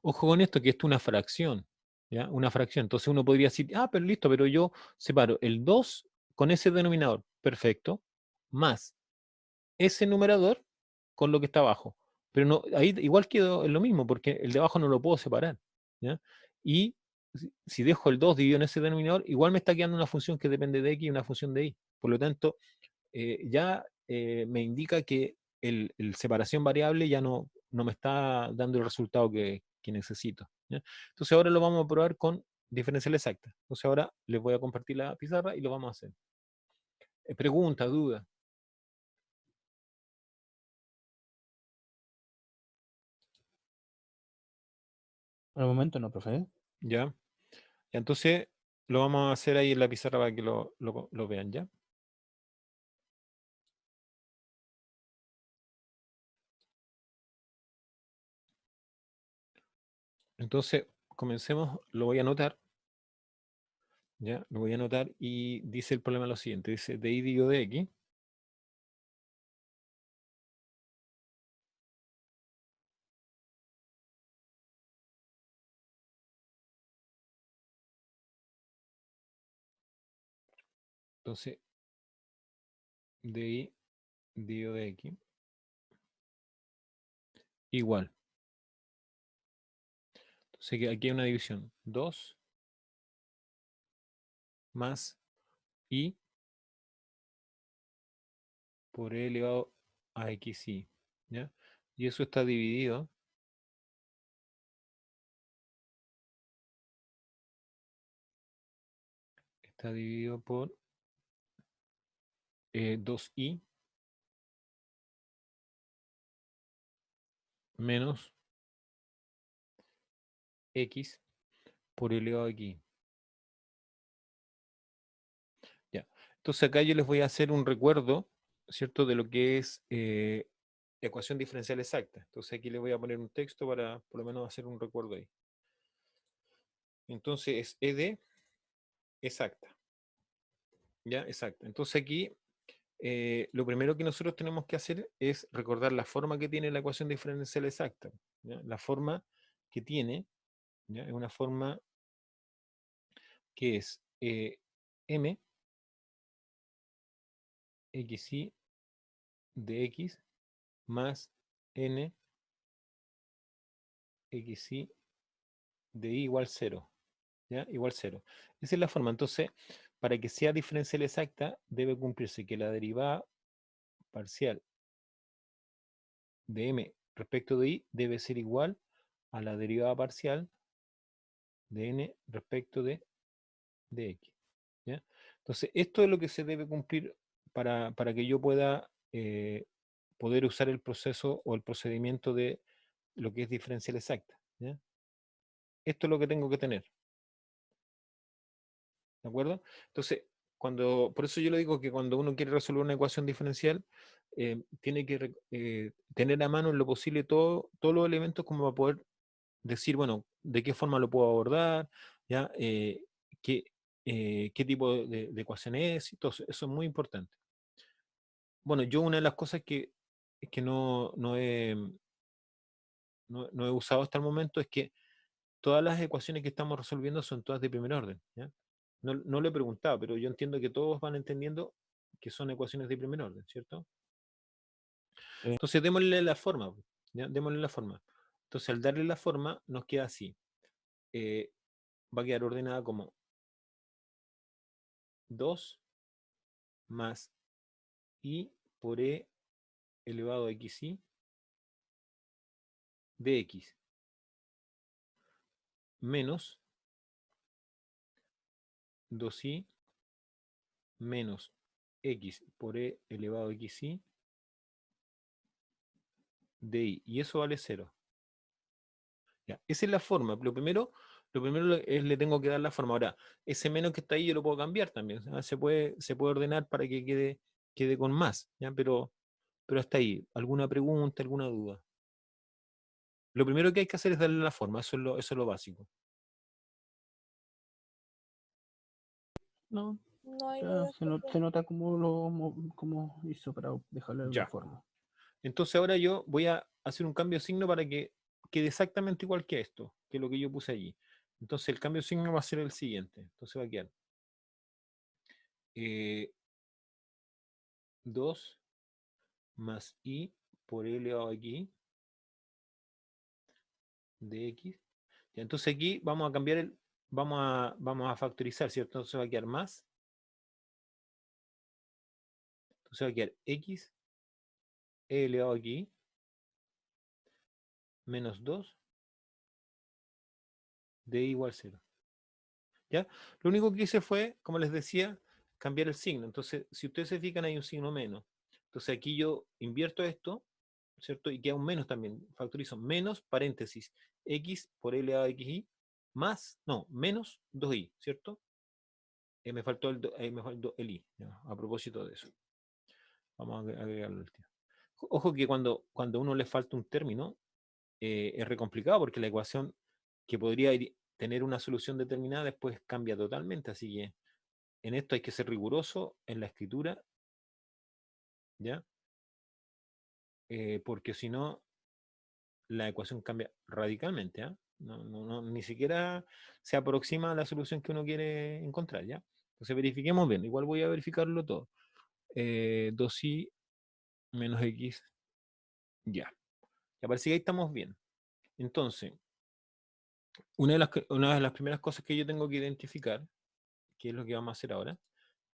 ojo con esto, que esto es una fracción, ¿ya? Una fracción. Entonces uno podría decir, pero listo, pero yo separo el 2 con ese denominador, perfecto, más ese numerador con lo que está abajo. Pero no, ahí igual quedó en lo mismo, porque el de abajo no lo puedo separar, ¿ya? Y si dejo el 2 dividido en ese denominador, igual me está quedando una función que depende de x y una función de y. Por lo tanto, ya me indica que el separación variable ya no me está dando el resultado que necesito, ¿ya? Entonces ahora lo vamos a probar con diferencial exacta. Entonces ahora les voy a compartir la pizarra y lo vamos a hacer. Pregunta, duda. Por el momento no, profe. ¿Ya? Entonces lo vamos a hacer ahí en la pizarra para que lo vean, ¿ya? Entonces, comencemos, lo voy a anotar, ¿ya? Lo voy a anotar y dice el problema lo siguiente, dice de y dividido de x. Entonces, de y dividido de x igual. Entonces aquí hay una división, 2 más I por E elevado a XI, ¿ya? Y eso está dividido por 2I menos X por E elevado a X. Ya. Entonces acá yo les voy a hacer un recuerdo, ¿cierto? De lo que es ecuación diferencial exacta. Entonces aquí les voy a poner un texto para por lo menos hacer un recuerdo ahí. Entonces es ED exacta. ¿Ya? Exacta. Entonces aquí lo primero que nosotros tenemos que hacer es recordar la forma que tiene la ecuación diferencial exacta. ¿Ya? La forma que tiene, ¿ya? Es una forma que es M xi de x más n xi de y igual 0. ¿Ya? Igual 0. Esa es la forma. Entonces, para que sea diferencial exacta, debe cumplirse que la derivada parcial de m respecto de y debe ser igual a la derivada parcial de n respecto de x. ¿Ya? Entonces, esto es lo que se debe cumplir para que yo pueda poder usar el proceso o el procedimiento de lo que es diferencial exacta. ¿Ya? Esto es lo que tengo que tener. ¿De acuerdo? Entonces, por eso yo le digo que cuando uno quiere resolver una ecuación diferencial, tiene que tener a mano en lo posible todos los elementos como para poder decir, bueno, de qué forma lo puedo abordar, ¿ya? Qué, qué tipo de ecuación es, y todo eso. Eso es muy importante. Bueno, yo una de las cosas que no he usado hasta el momento es que todas las ecuaciones que estamos resolviendo son todas de primer orden. ¿Ya? No le he preguntado, pero yo entiendo que todos van entendiendo que son ecuaciones de primer orden, ¿cierto? Sí. Entonces démosle la forma, ¿ya? Démosle la forma. Entonces al darle la forma nos queda así. Va a quedar ordenada como 2 más I por E elevado a XI de X menos 2I menos X por E elevado a XI de I. Y eso vale 0. Ya, esa es la forma. Lo primero es le tengo que dar la forma. Ahora, ese menos que está ahí yo lo puedo cambiar también. ¿Ya? Se puede ordenar para que quede con más. ¿Ya? Pero hasta ahí. ¿Alguna pregunta, alguna duda? Lo primero que hay que hacer es darle la forma. Eso es lo básico. No, No hay ya dudas, profe. se nota cómo hizo para dejarle de Ya. una forma. Entonces ahora yo voy a hacer un cambio de signo para que quede exactamente igual que esto, que lo que yo puse allí. Entonces el cambio de signo va a ser el siguiente. Entonces va a quedar 2 más I por E elevado a X de X. Ya, entonces aquí vamos a cambiar vamos a factorizar, ¿cierto? Entonces va a quedar más. Entonces va a quedar X E elevado a X menos 2 de I igual 0. ¿Ya? Lo único que hice fue, como les decía, cambiar el signo. Entonces, si ustedes se fijan, hay un signo menos. Entonces aquí yo invierto esto, ¿cierto? Y queda un menos también. Factorizo menos, paréntesis, X por E elevado a XI, más, no, menos 2i, ¿cierto? Me faltó el i, ¿ya? A propósito de eso. Vamos a agregarlo al tiro. Ojo que cuando a uno le falta un término, es re complicado porque la ecuación que podría tener una solución determinada después cambia totalmente. Así que en esto hay que ser riguroso en la escritura, ¿ya? Porque si no, la ecuación cambia radicalmente, ¿ah? Ni siquiera se aproxima a la solución que uno quiere encontrar, ¿ya? Entonces verifiquemos bien. Igual voy a verificarlo todo. 2i menos x, ya. Ya parece que ahí estamos bien. Entonces, una de las primeras cosas que yo tengo que identificar, que es lo que vamos a hacer ahora,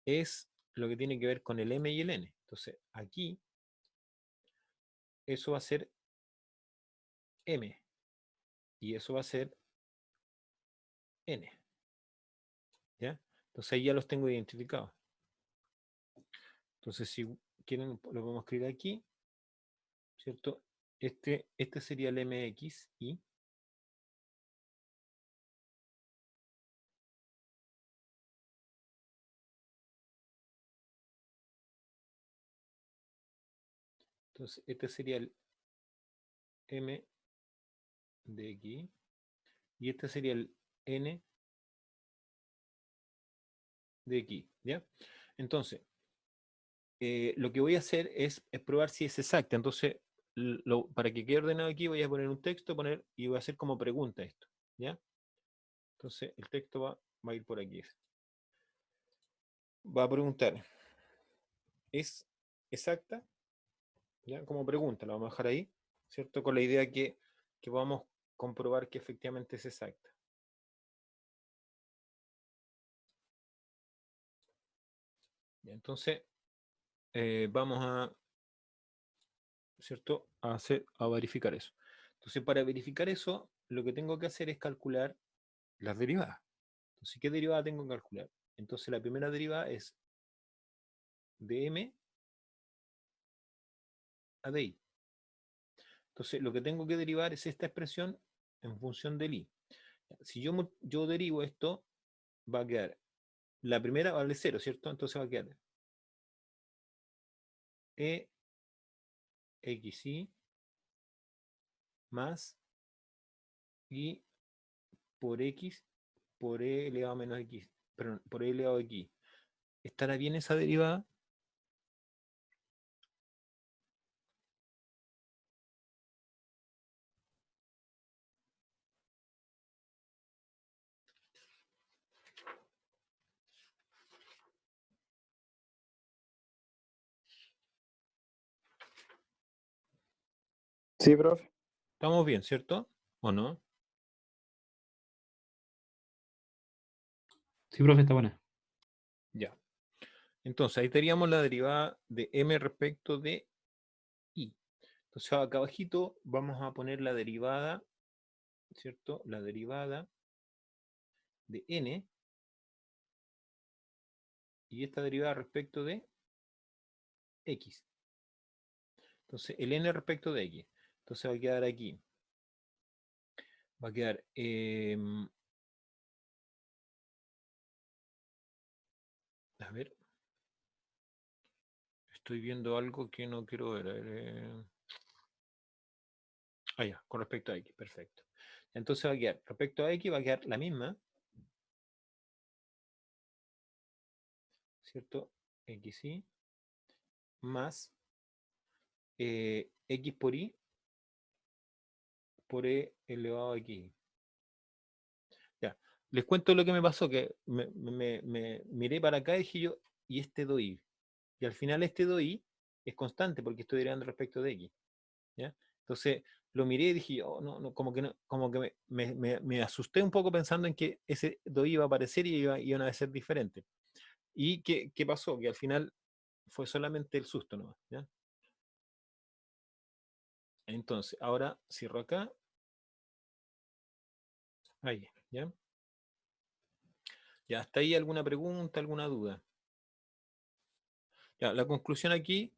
es lo que tiene que ver con el m y el n. Entonces, aquí, eso va a ser m, y eso va a ser n. ¿Ya? Entonces ahí ya los tengo identificados. Entonces, si quieren, lo podemos escribir aquí, ¿cierto? Este sería el mx y entonces este sería el m de aquí y este sería el n de aquí, ¿ya? Entonces, lo que voy a hacer es probar si es exacta. Entonces, para que quede ordenado aquí, voy a poner un texto y voy a hacer como pregunta esto, ¿ya? Entonces, el texto va a ir por aquí. Va a preguntar, ¿es exacta? ¿Ya? Como pregunta, la vamos a dejar ahí, ¿cierto? Con la idea que vamos a comprobar que efectivamente es exacta. ¿Ya? Entonces, vamos a, ¿cierto? A verificar eso. Entonces, para verificar eso, lo que tengo que hacer es calcular las derivadas. Entonces, ¿qué derivada tengo que calcular? Entonces, la primera derivada es de m a de i. Entonces, lo que tengo que derivar es esta expresión en función del i. Si yo derivo esto, va a quedar, la primera vale 0, ¿cierto? Entonces va a quedar xy más y por x por e elevado a menos x, perdón, por e elevado a x. ¿Estará bien esa derivada? Sí, profe. ¿Estamos bien, cierto? ¿O no? Sí, profe, está buena. Ya. Entonces, ahí teníamos la derivada de m respecto de i. Entonces, acá abajito vamos a poner la derivada, ¿cierto? La derivada de n y esta derivada respecto de x. Entonces, el n respecto de x. Entonces va a quedar aquí. Va a quedar a ver. Estoy viendo algo que no quiero ver. A ver, ya, con respecto a x, perfecto. Entonces va a quedar, respecto a x va a quedar la misma, ¿cierto? xy más x por y por e elevado a x. Ya, les cuento lo que me pasó, que me miré para acá y dije yo, y este do y. Y al final este do y es constante porque estoy derivando respecto de x. ¿Ya? Entonces lo miré y dije, oh, no, como que me asusté un poco pensando en que ese do iba a aparecer y iban a ser diferentes. ¿Y qué pasó? Que al final fue solamente el susto nomás, ¿ya? Entonces, ahora cierro acá. Ahí, ¿ya? Ya, ¿hasta ahí alguna pregunta, alguna duda? Ya, la conclusión aquí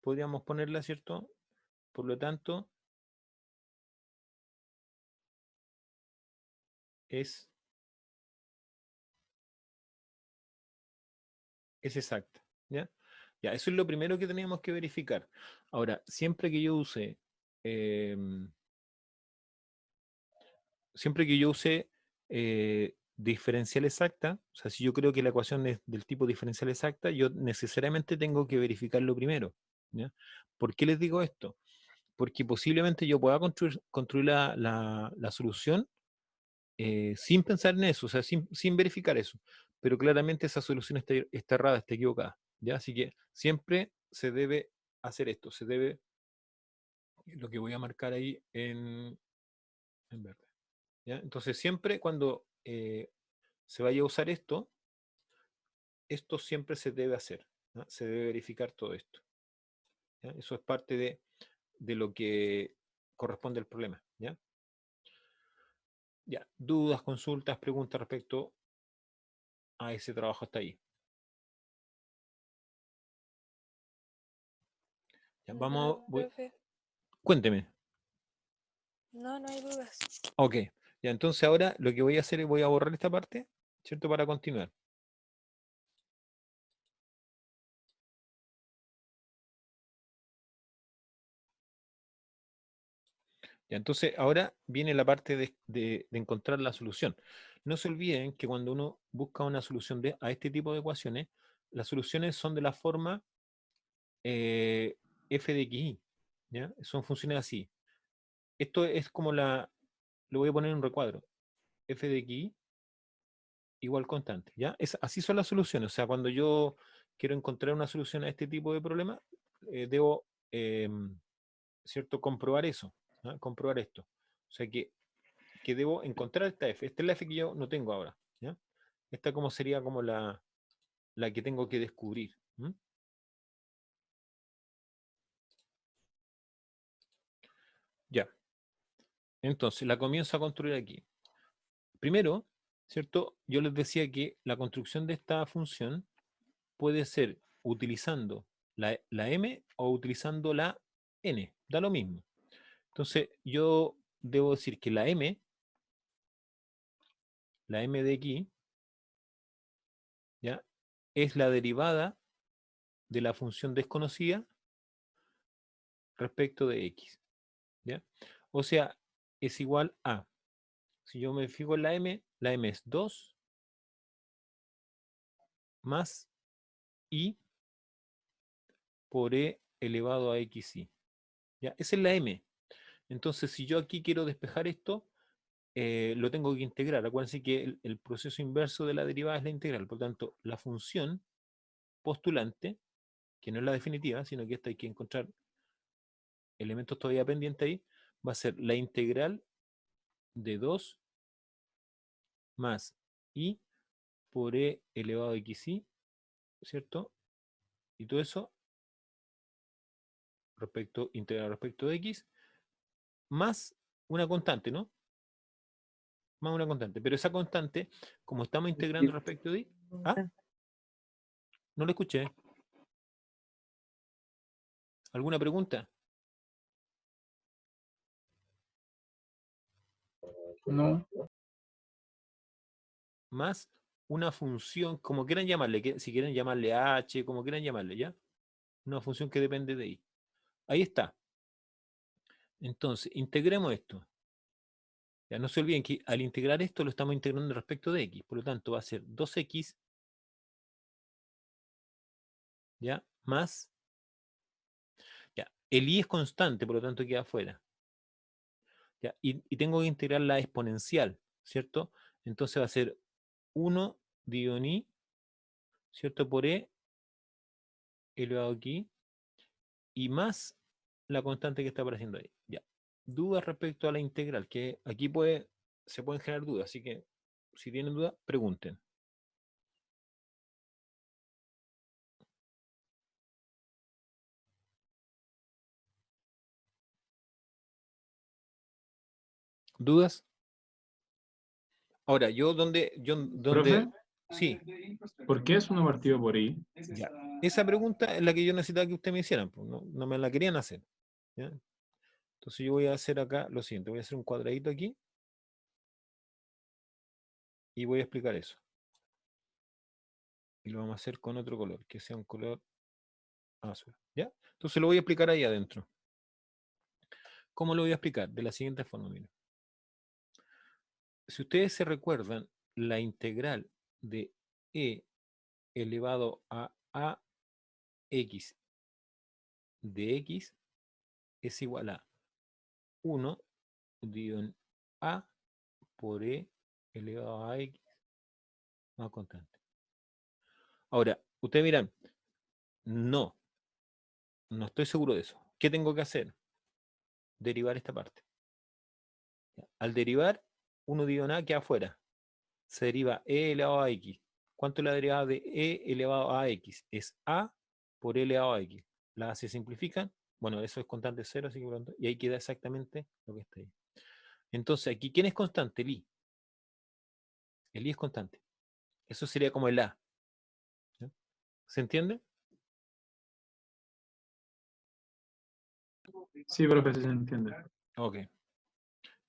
podríamos ponerla, ¿cierto? Por lo tanto, es exacta, ¿ya? Ya, eso es lo primero que tenemos que verificar. Ahora, siempre que yo use diferencial exacta, o sea, si yo creo que la ecuación es del tipo diferencial exacta, yo necesariamente tengo que verificarlo primero, ¿ya? ¿Por qué les digo esto? Porque posiblemente yo pueda construir la solución sin pensar en eso, o sea, sin verificar eso, pero claramente esa solución está errada, está equivocada, ¿ya? Así que siempre se debe hacer esto, lo que voy a marcar ahí en verde. ¿Ya? Entonces siempre cuando se vaya a usar esto, esto siempre se debe hacer, ¿ya? Se debe verificar todo esto, ¿ya? Eso es parte de lo que corresponde al problema, ¿ya? Ya, dudas, consultas, preguntas respecto a ese trabajo hasta ahí. Ya, vamos, No, profe. cuénteme. No, no hay dudas. Ok, ya entonces ahora lo que voy a hacer es voy a borrar esta parte, ¿cierto? Para continuar. Ya, entonces ahora viene la parte de encontrar la solución. No se olviden que cuando uno busca una solución a este tipo de ecuaciones, las soluciones son de la forma f de xy, ¿ya? Son funciones así. Esto es como lo voy a poner en un recuadro. F de xy igual constante, ¿ya? Así son las soluciones. O sea, cuando yo quiero encontrar una solución a este tipo de problema, debo, ¿cierto? Comprobar eso, ¿ah? Comprobar esto. O sea que debo encontrar esta f. Esta es la f que yo no tengo ahora, ¿ya? Esta como sería como la que tengo que descubrir. Ya. Entonces, la comienzo a construir aquí. Primero, ¿cierto? Yo les decía que la construcción de esta función puede ser utilizando la m o utilizando la n. Da lo mismo. Entonces, yo debo decir que la m de aquí, ¿ya? Es la derivada de la función desconocida respecto de x, ¿ya? O sea, es igual a, si yo me fijo en la m es 2 más i por e elevado a xi, ¿ya? Esa es la m. Entonces, si yo aquí quiero despejar esto, lo tengo que integrar. Acuérdense que el proceso inverso de la derivada es la integral. Por lo tanto, la función postulante, que no es la definitiva, sino que esta hay que encontrar elementos todavía pendientes ahí, va a ser la integral de 2 más i por e elevado a xi, ¿cierto? Y todo eso integral respecto de x, más una constante, ¿no? Más una constante. Pero esa constante, como estamos integrando respecto de y, ¿ah? No lo escuché. ¿Alguna pregunta? No. Más una función, como quieran llamarle, si quieren llamarle h, como quieran llamarle, ¿ya? Una función que depende de y. Ahí está. Entonces, integremos esto. Ya no se olviden que al integrar esto lo estamos integrando respecto de x. Por lo tanto, va a ser 2x, ¿ya? Más, ya, el i es constante, por lo tanto queda afuera. ¿Ya? Y tengo que integrar la exponencial, ¿cierto? Entonces va a ser 1 dividido en i, ¿cierto? Por e elevado aquí, y más la constante que está apareciendo ahí. Ya. Dudas respecto a la integral, que aquí se pueden generar dudas, así que si tienen dudas, pregunten. ¿Dudas? Ahora, Profe, sí, ¿por qué es 1 partido por i? ya. Esa pregunta es la que yo necesitaba que ustedes me hicieran, pues, no me la querían hacer. ¿Ya? Entonces yo voy a hacer acá lo siguiente, voy a hacer un cuadradito aquí y voy a explicar eso. Y lo vamos a hacer con otro color, que sea un color azul. ¿Ya? Entonces lo voy a explicar ahí adentro. ¿Cómo lo voy a explicar? De la siguiente forma, miren. Si ustedes se recuerdan, la integral de e elevado a x de x es igual a 1 dividido en a por e elevado a x más constante. Ahora, ustedes miran, no estoy seguro de eso. ¿Qué tengo que hacer? Derivar esta parte. Al derivar, 1 dividido en a queda afuera. Se deriva e elevado a x. ¿Cuánto es la derivada de e elevado a x? Es a por e elevado a x. La A se simplifican. Bueno, eso es constante cero, así que por lo tanto, y ahí queda exactamente lo que está ahí. Entonces, aquí, ¿quién es constante? El i. El i es constante. Eso sería como el a. ¿Ya? ¿Se entiende? Sí, profe, sí se entiende. Ok.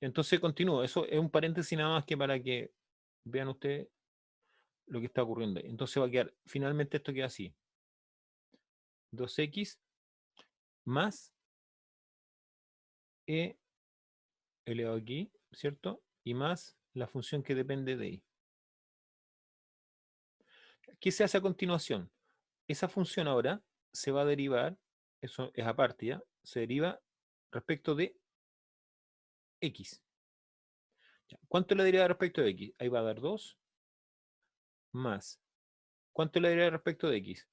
Entonces continúo. Eso es un paréntesis nada más que para que vean ustedes lo que está ocurriendo. Entonces va a quedar, finalmente esto queda así. 2x más e elevado aquí, ¿cierto? Y más la función que depende de y. ¿Qué se hace a continuación? Esa función ahora se va a derivar, eso es aparte ya, se deriva respecto de x. ¿Cuánto le deriva respecto de x? Ahí va a dar 2 más. ¿Cuánto le deriva respecto de x?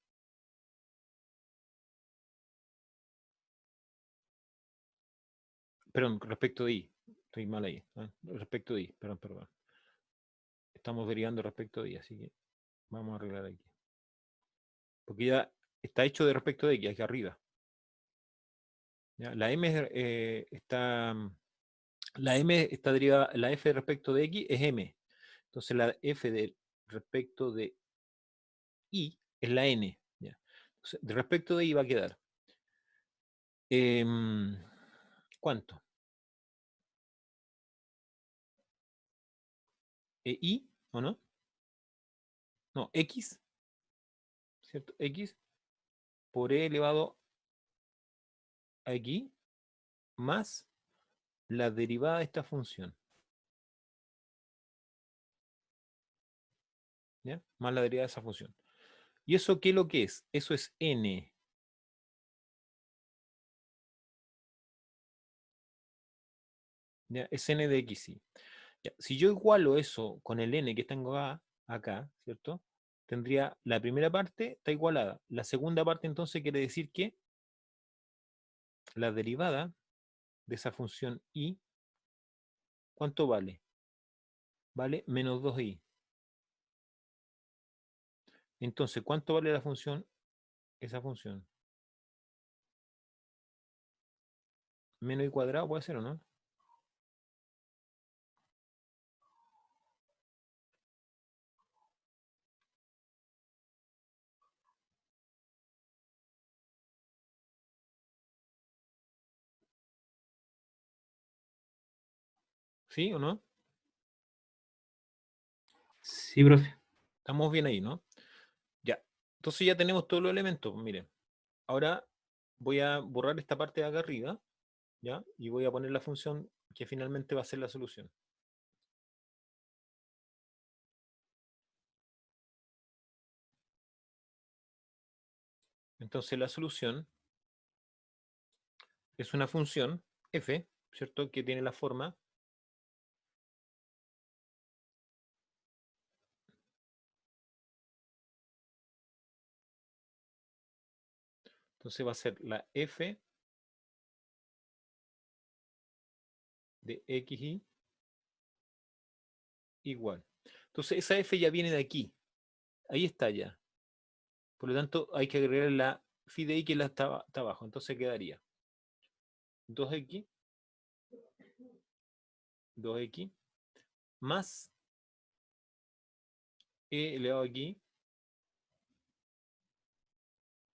Perdón, respecto de y. Estoy mal ahí. Respecto de y. Perdón. Estamos derivando respecto de y, así que vamos a arreglar aquí. Porque ya está hecho de respecto de x, aquí arriba. ¿Ya? La m está derivada, la f respecto de x es m. Entonces la f de respecto de y es la n. ¿Ya? Entonces, de respecto de y va a quedar. ¿Cuánto? ¿I o no? No, x, ¿cierto? X por e elevado a x más la derivada de esta función. ¿Ya? Más la derivada de esa función. ¿Y eso qué es lo que es? Eso es n. ¿Ya? Es n de x, sí. Ya. Si yo igualo eso con el n que tengo acá, ¿cierto? Tendría la primera parte está igualada. La segunda parte entonces quiere decir que la derivada de esa función y, ¿cuánto vale? Vale menos 2i. Entonces, ¿cuánto vale la función? Esa función. Menos i cuadrado puede ser, ¿o no? ¿Sí o no? Sí, profe. Estamos bien ahí, ¿no? Ya. Entonces ya tenemos todos los elementos. Miren. Ahora voy a borrar esta parte de acá arriba, ¿ya? Y voy a poner la función que finalmente va a ser la solución. Entonces la solución es una función f, ¿cierto? Que tiene la forma entonces va a ser la f de xy igual. Entonces esa f ya viene de aquí. Ahí está ya. Por lo tanto, hay que agregar la phi de y que está abajo. Entonces quedaría 2x más e elevado a aquí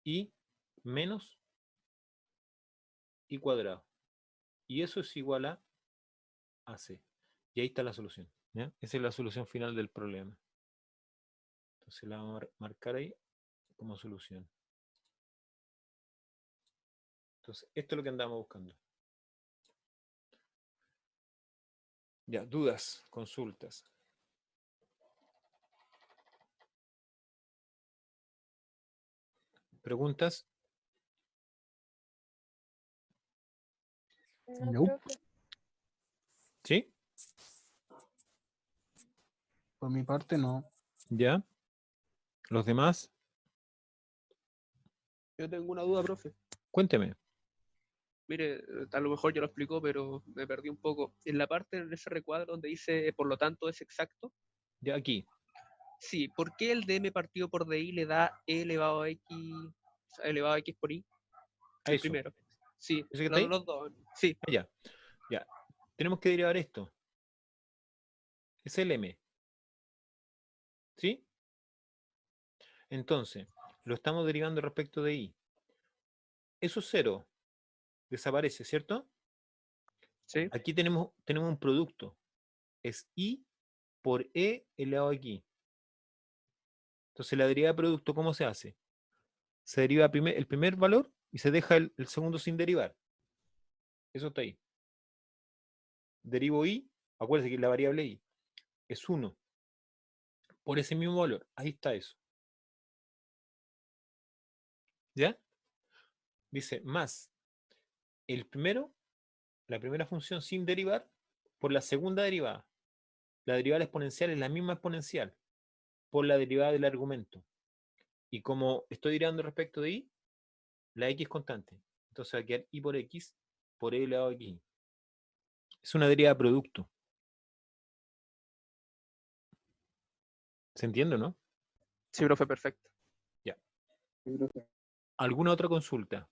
y menos y cuadrado. Y eso es igual a AC. Y ahí está la solución. ¿Ya? Esa es la solución final del problema. Entonces la vamos a marcar ahí como solución. Entonces, esto es lo que andamos buscando. Ya, dudas, consultas. ¿Preguntas? No, Nope. profe. ¿Sí? Por mi parte no. ¿Ya? ¿Los demás? Yo tengo una duda, profe. Cuénteme. Mire, a lo mejor ya lo explicó, pero me perdí un poco. En la parte en ese recuadro donde dice, por lo tanto, es exacto, Ya aquí. Sí, ¿por qué el dm partido por di le da e elevado a x, o sea, elevado a x por y? A El eso. primero. Sí, ¿Ese que está ahí? los dos. Sí, Ah, ya. Ya. Tenemos que derivar esto. Es el m. ¿Sí? Entonces, lo estamos derivando respecto de i. Eso es 0. Desaparece, ¿cierto? sí. Aquí tenemos un producto. Es i por e elevado a x. Entonces, la derivada de producto, ¿cómo se hace? Se deriva el primer valor y se deja el segundo sin derivar. Eso está ahí. Derivo i, acuérdense que la variable i es 1 por ese mismo valor. Ahí está eso. ¿Ya? Dice más el primero, la primera función sin derivar, por la segunda derivada. La derivada exponencial es la misma exponencial por la derivada del argumento. Y como estoy derivando respecto de i, la x es constante. Entonces va a quedar i por e elevado a x. Es una derivada de producto. ¿Se entiende, no? Sí, profe, perfecto. Ya. Sí, profe. ¿Alguna otra consulta?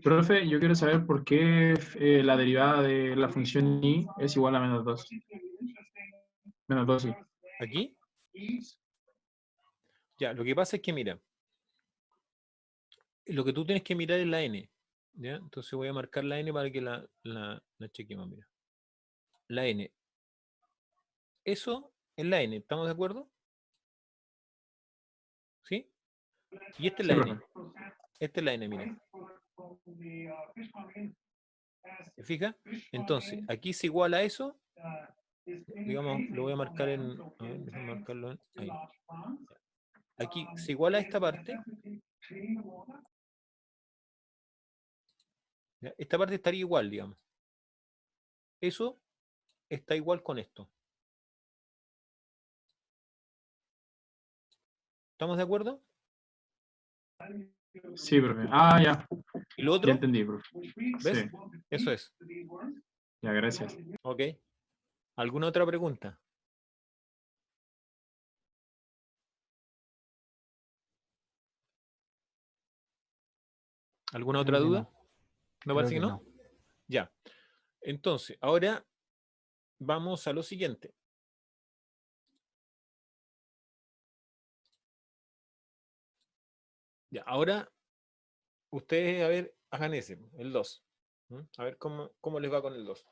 Profe, yo quiero saber por qué la derivada de la función y es igual a menos 2. Menos 2, sí. ¿Aquí? Ya, lo que pasa es que, mira, lo que tú tienes que mirar es la n. ¿Ya? Entonces voy a marcar la n para que la chequemos. Mira. La n. Eso es la n, ¿estamos de acuerdo? ¿Sí? Y esta es Sí, la profe. n. Esta es la n, mira. ¿Te fijas? Entonces, aquí es igual a eso. Digamos, lo voy a marcar en. A ver, déjame marcarlo ahí. Aquí se iguala a esta parte. ¿Ya? Esta parte estaría igual, digamos. Eso está igual con esto. ¿Estamos de acuerdo? Sí, profe. Ah, ya. ¿Y lo Ya otro? entendí, profe. ¿Ves? Sí. Eso es. Ya, gracias. Ok. ¿Alguna otra pregunta? ¿Alguna otra Creo que duda? no. ¿Me Creo parece que que no? no. Ya. Entonces, ahora vamos a lo siguiente. Ya, ahora ustedes, a ver, hagan ese, el 2. A ver cómo les va con el 2.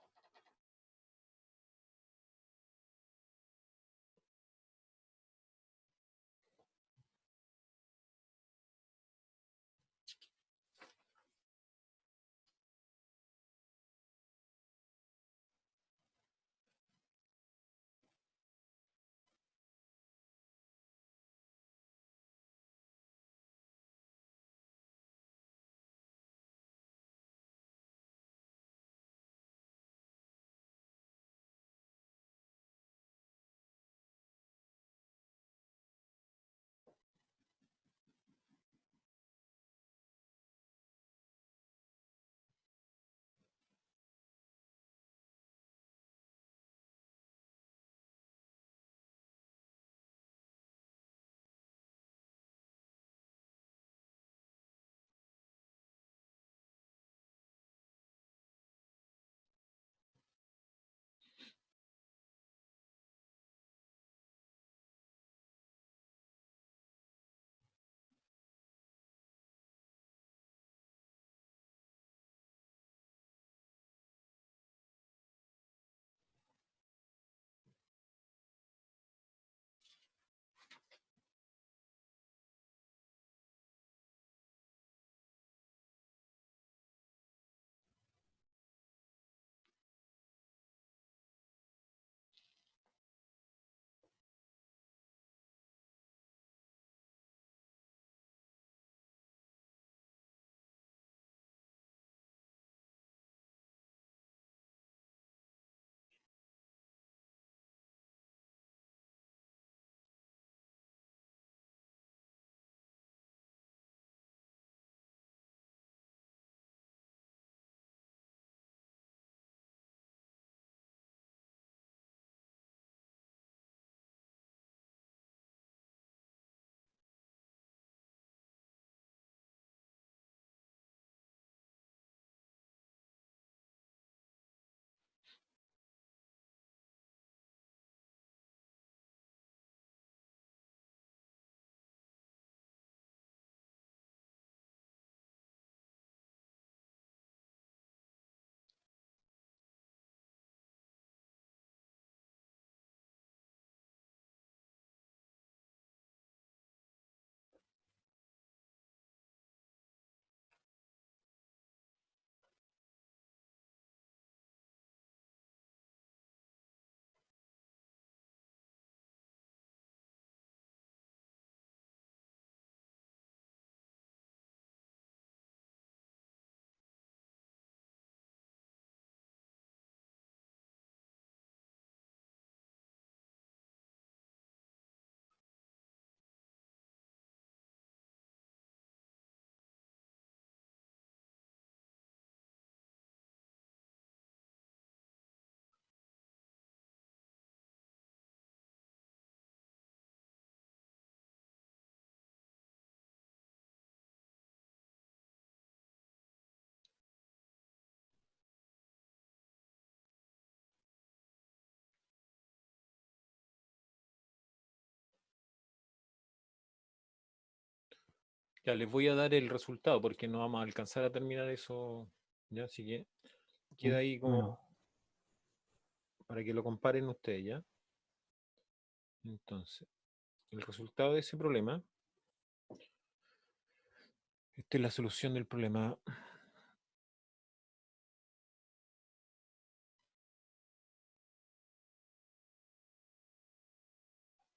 Ya, les voy a dar el resultado porque no vamos a alcanzar a terminar eso. Ya, así que queda ahí como Bueno, para que lo comparen ustedes, ¿ya? Entonces, el resultado de ese problema, esta es la solución del problema.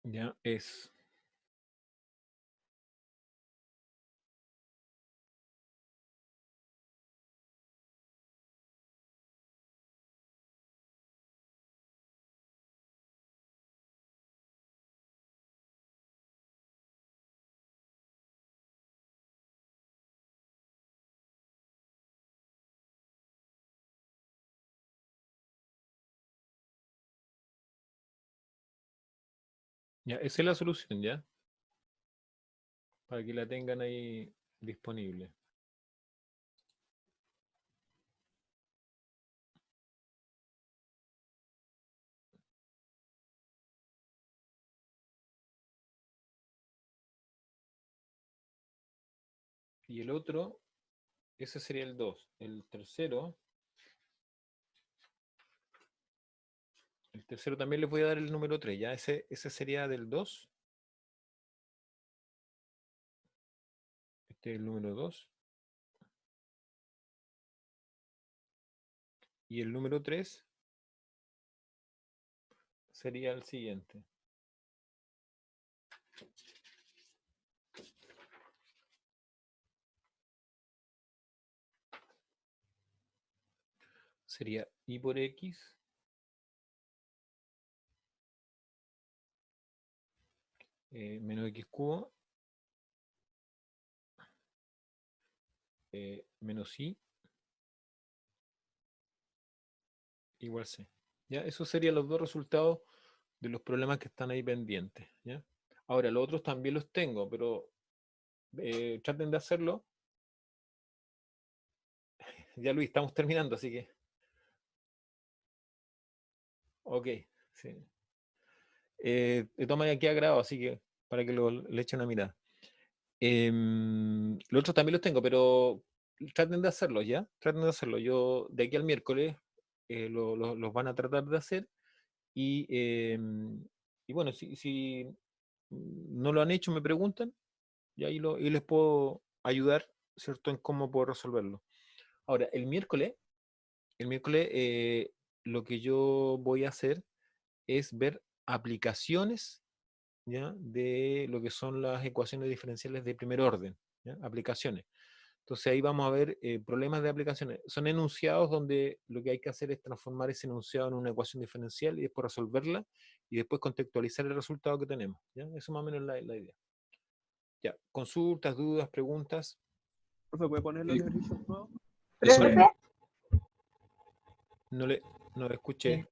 Ya es ya, esa es la solución, ¿ya? Para que la tengan ahí disponible. Y el otro, ese sería el 2. El tercero también les voy a dar el número 3, ¿ya? Ese sería del 2. Este es el número 2. Y el número 3 sería el siguiente. Sería y por x menos x cubo menos y igual c. ¿Ya? Esos serían los dos resultados de los problemas que están ahí pendientes. ¿Ya? Ahora, los otros también los tengo, pero traten de hacerlo. Ya Luis, estamos terminando, así que... Ok, sí. De todas maneras queda grabado, así que para que le echen una mirada. Los otros también los tengo, pero traten de hacerlos, ¿ya? Traten de hacerlo. Yo de aquí al miércoles los van a tratar de hacer y bueno, si no lo han hecho, me preguntan y ahí y les puedo ayudar, ¿cierto?, en cómo puedo resolverlo. Ahora, el miércoles lo que yo voy a hacer es ver aplicaciones, ¿ya?, de lo que son las ecuaciones diferenciales de primer orden, ¿ya? Aplicaciones. Entonces ahí vamos a ver problemas de aplicaciones. Son enunciados donde lo que hay que hacer es transformar ese enunciado en una ecuación diferencial y después resolverla y después contextualizar el resultado que tenemos, ¿ya? Eso más o menos es la idea. Ya, consultas, dudas, preguntas. Profe, ¿puede poner los ejercicios nuevos? Eso ¿Profe? mismo. No le escuché.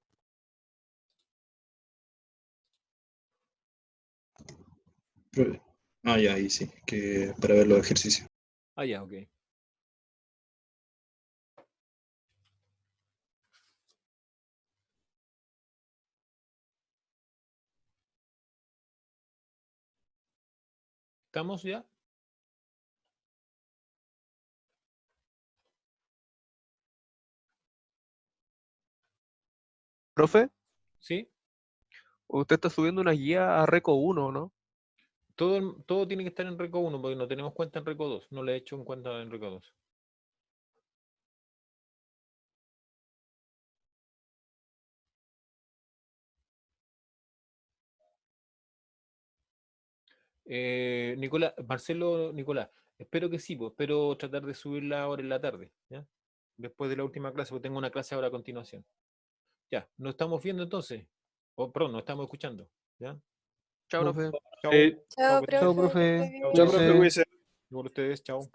Ah, ya, ahí sí, que para ver los ejercicios. Ah, ya, ok. ¿Estamos ya? Profe, ¿Sí? usted está subiendo una guía a Reco 1, ¿no? Todo tiene que estar en Reco 1 porque no tenemos cuenta en Reco 2. No le he hecho en cuenta en Reco 2. Nicolás, Marcelo, Nicolás, espero que sí, pues, espero tratar de subirla ahora en la tarde, ¿ya? Después de la última clase, porque tengo una clase ahora a continuación. Ya, nos estamos viendo entonces. O perdón, nos estamos escuchando, ¿ya? Chao, profe. Chao. Sí. Chao, Chao, que chao, profe, que profe. esté bien. Chao, Cuídese. profe, cuídese. por ustedes, chao.